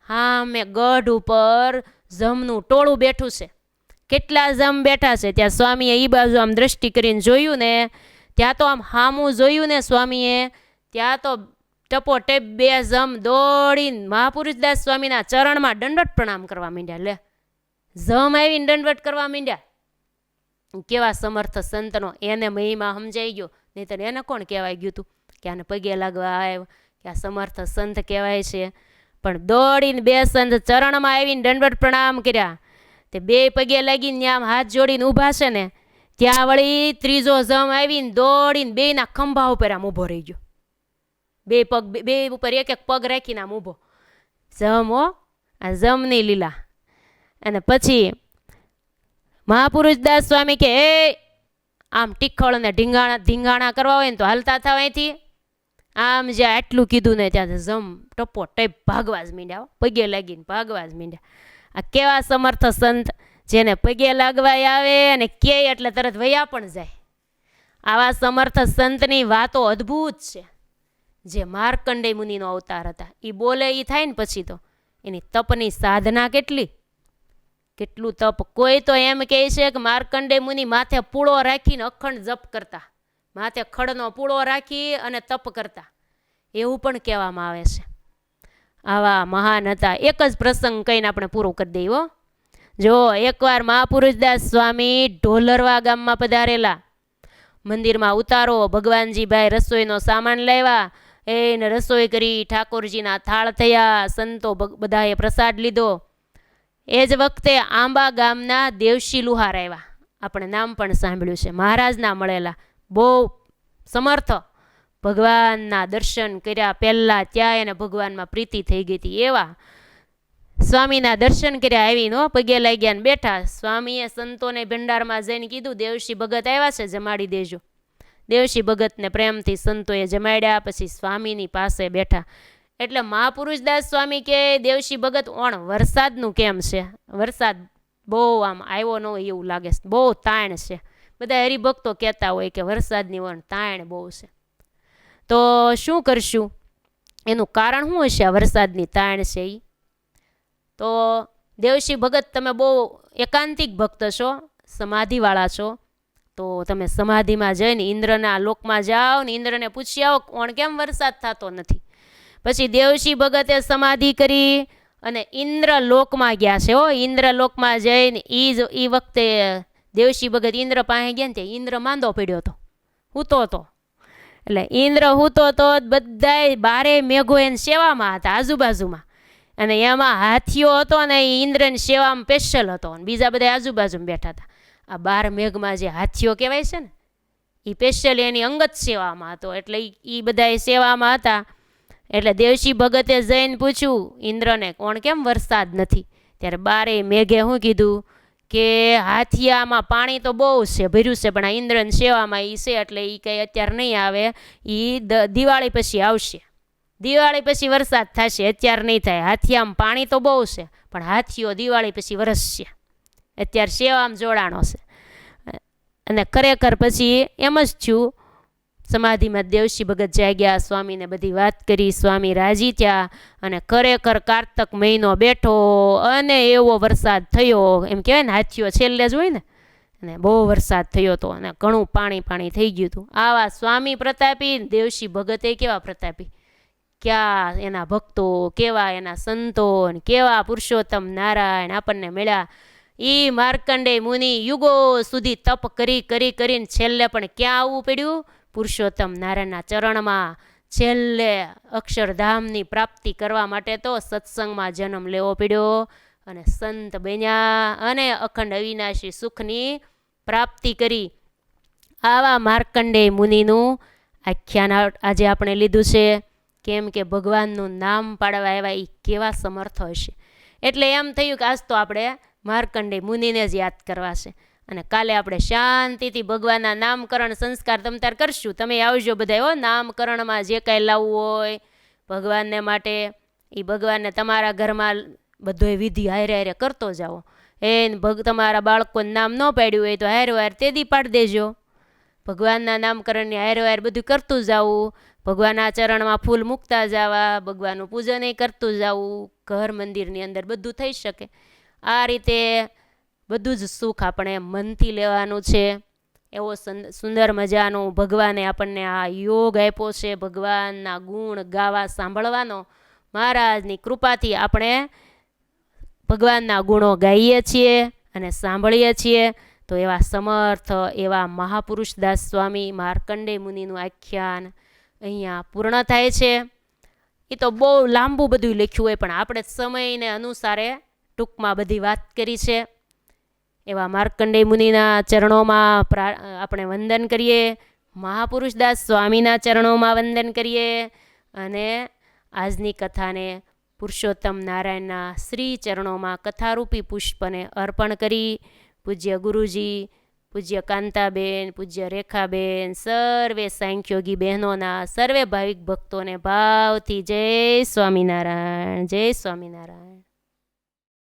હા મેં ગઢ ઉપર જમનું ટોળું બેઠું છે, કેટલા જમ બેઠા છે. ત્યાં સ્વામીએ એ બાજુ આમ દ્રષ્ટિ કરીને જોયું ને, ત્યાં તો આમ હામું જોયું ને સ્વામીએ, ત્યાં તો ટપોટેપ 2 જમ દોડીને મહાપુરુષદાસ સ્વામીના ચરણમાં દંડવત પ્રણામ કરવા માંડ્યા. લે જમ આવીને દંડવત કરવા માંડ્યા. કેવા સમર્થ સંતનો એને મહિમા સમજાઈ ગયો, નહીં તો એને કોણ કહેવાય ગયું હતું કે આને પગે લાગવા આવ્યો કે આ સમર્થ સંત કહેવાય છે. પણ દોડીને 2 સંત ચરણમાં આવીને દંડવત પ્રણામ કર્યા. તે 2 પગે લાગીને આમ હાથ જોડીને ઊભા છે ને, ત્યાં વળી ત્રીજો જમ આવીને દોડીને 2ના ખંભા ઉપર આમ ઊભો રહી ગયો. 2 પગ 2 ઉપર એક પગ રાખીને આમ ઊભો. જમ હો, આ જમની લીલા. અને પછી મહાપુરુષદાસ સ્વામી કે આમ ટીખળ ને ઢીંગાણા કરવા હોય ને તો હાલતા થાવ અહીંથી. આમ જ્યાં આટલું કીધું ને ત્યાં જમ ટપો ટેપ ભાગવા જ માંડ્યા, પગે લાગીને ભાગવા જ માંડ્યા. આ કેવા સમર્થ સંત, જેને પગે લાગવા આવે અને કે એટલે તરત વયા પણ જાય. આવા સમર્થ સંતની વાતો અદ્ભુત છે. જે માર્કંડેય મુનિનો અવતાર હતા, એ બોલે એ થાય ને પછી તો એની તપની સાધના કેટલું તપ. કોઈ તો એમ કહે છે કે માર્કંડેય મુનિ માથે પૂળો રાખીને અખંડ જપ કરતા, માથે ખડનો પૂળો રાખી અને તપ કરતા, એવું પણ કહેવામાં આવે છે. આવા મહાન હતા. એક જ પ્રસંગ કહીને આપણે પૂરો કરી દઈએ હો. જો એકવાર મહાપુરુષદાસ સ્વામી ઢોલરવા ગામમાં પધારેલા. મંદિરમાં ઉતારો, ભગવાનજીભાઈ રસોઈનો સામાન લાવ્યા, એને રસોઈ કરી, ઠાકોરજીના થાળ થયા, સંતો બધાએ પ્રસાદ લીધો. એ જ વખતે આંબા ગામના દેવશી લુહાર આવ્યા, આપણે નામ પણ સાંભળ્યું છે, મહારાજના મળેલા, બહુ સમર્થ. ભગવાનના દર્શન કર્યા પહેલાં, ત્યાં એને ભગવાનમાં પ્રીતિ થઈ ગઈ હતી. એવા સ્વામીના દર્શન કર્યા, આવીને પગે લાગ્યા ને બેઠા. સ્વામીએ સંતોને ભંડારમાં જઈને કીધું દેવશી ભગત આવ્યા છે, જમાડી દેજો. દેવશી ભગતને પ્રેમથી સંતોએ જમાડ્યા. પછી સ્વામીની પાસે બેઠા. એટલે મહાપુરુષદાસ સ્વામી કે દેવશી ભગત વરસાદનું કેમ છે? વરસાદ બહુ આમ આવ્યો ન હોય એવું લાગે છે, બહુ તાણ છે. બધા હરિભક્તો કહેતા હોય કે વરસાદની તાણ બહુ છે. તો શું કરશું, એનું કારણ શું હશે આ વરસાદની તાણ છે એ? તો દેવશી ભગત, તમે બહુ એકાંતિક ભક્ત છો, સમાધિવાળા છો, તો તમે સમાધિમાં જઈને ઇન્દ્રના લોકમાં જાઓ ને ઇન્દ્રને પૂછી આવો કોણ કેમ વરસાદ થતો નથી. પછી દેવશી ભગતે સમાધિ કરી અને ઇન્દ્ર લોકમાં ગયા છે. ઇન્દ્ર લોકમાં જઈને એ વખતે દેવશી ભગત ઇન્દ્ર પાસે ગયા ને ઇન્દ્ર માંદો પડ્યો હતો, હૂતો હતો. એટલે ઇન્દ્ર હૂતો તો બધાય બારે મેઘો એને સેવામાં હતા આજુબાજુમાં, અને એમાં હાથીઓ હતો ને એ ઇન્દ્રની સેવામાં સ્પેશિયલ હતો, અને બીજા બધા આજુબાજુમાં બેઠા હતા. આ 12 મેઘમાં જે હાથીઓ કહેવાય છે ને એ સ્પેશિયલ એની અંગત સેવામાં હતો, એટલે એ બધા સેવામાં હતા. એટલે દેવશી ભગતે જઈને પૂછ્યું ઇન્દ્રને કોણ કેમ વરસાદ નથી. ત્યારે 12 મેઘે શું કીધું કે હાથિયામાં પાણી તો બહુ છે, ભર્યું છે, પણ આ ઇન્દ્રની સેવામાં એ છે એટલે એ કંઈ અત્યારે નહીં આવે, એ દિવાળી પછી આવશે, દિવાળી પછી વરસાદ થશે, અત્યારે નહીં થાય. હાથિયામાં પાણી તો બહુ છે પણ હાથીઓ દિવાળી પછી વરસશે, અત્યારે સેવામાં જોડાણો છે. અને ખરેખર પછી એમ જ થયું. સમાધિમાં દેવશી ભગત જાગ્યા, સ્વામીને બધી વાત કરી, સ્વામી રાજી થયા, અને ખરેખર કારતક મહિનો બેઠો અને એવો વરસાદ થયો, એમ કહેવાય ને હાથીઓ છેલ્લે જ હોય ને, અને બહુ વરસાદ થયો હતો અને ઘણું પાણી થઈ ગયું હતું. આવા સ્વામી પ્રતાપી, દેવશી ભગતે કેવા પ્રતાપી, ક્યાં એના ભક્તો, કેવા એના સંતો, કેવા પુરુષોત્તમ નારાયણ આપણને મળ્યા. એ માર્કંડેય મુનિ યુગો સુધી તપ કરીને છેલ્લે પણ ક્યાં આવવું પડ્યું? પુરુષોત્તમ નારાયણના ચરણમાં. છેલ્લે અક્ષરધામની પ્રાપ્તિ કરવા માટે તો સત્સંગમાં જન્મ લેવો પડ્યો, અને સંત બન્યા અને અખંડ અવિનાશી સુખની પ્રાપ્તિ કરી. આવા માર્કંડેય મુનિનું આખ્યાન આજે આપણે લીધું છે. કેમ કે ભગવાનનું નામ પાડવા આવ્યા એ કેવા સમર્થ હશે. એટલે એમ થયું કે આજ તો આપણે માર્કંડેય મુનિને જ યાદ કરવા છે, અને કાલે આપણે શાંતિથી ભગવાનના નામકરણ સંસ્કાર તમતાર કરશું. તમે આવજો બધા, નામકરણમાં જે કાંઈ લાવવું હોય ભગવાનને માટે, એ ભગવાનને તમારા ઘરમાં બધો વિધિ હારે કરતો જાઓ. તમારા બાળકોને નામ ન પાડ્યું હોય તો હારે તે દી પાડી દેજો. ભગવાનના નામકરણની હારે બધું કરતું જવું, ભગવાનના ચરણમાં ફૂલ મૂકતા જવા, ભગવાનનું પૂજન કરતું જવું, ઘર મંદિરની અંદર બધું થઈ શકે. આ રીતે બધું જ સુખ આપણે મનથી લેવાનું છે. એવો સુંદર મજાનો ભગવાને આપણને આ યોગ આપ્યો છે, ભગવાનના ગુણ ગાવા સાંભળવાનો. મહારાજની કૃપાથી આપણે ભગવાનના ગુણો ગાઈએ છીએ અને સાંભળીએ છીએ. તો એવા સમર્થ એવા મહાપુરુષ દાસ સ્વામી માર્કંડેય મુનિનું આખ્યાન અહીંયા પૂર્ણ થાય છે. એ તો બહુ લાંબુ બધું લખ્યું હોય, પણ આપણે સમયને અનુસારે ટૂંકમાં બધી વાત કરી છે. એવા માર્કંડેય મુનિના ચરણોમાં આપણે વંદન કરીએ, મહાપુરુષ દાસ સ્વામીના ચરણોમાં વંદન કરીએ, અને આજની કથાને પુરુષોત્તમ નારાયણના શ્રી ચરણોમાં કથારૂપી પુષ્પને અર્પણ કરી પૂજ્ય ગુરુજી, પૂજ્ય કાંતાબેન, પૂજ્ય રેખાબેન, સર્વે સાંખ્યોગી બહેનોના, સર્વે ભાવિક ભક્તોને ભાવથી જય સ્વામિનારાયણ, જય સ્વામિનારાયણ.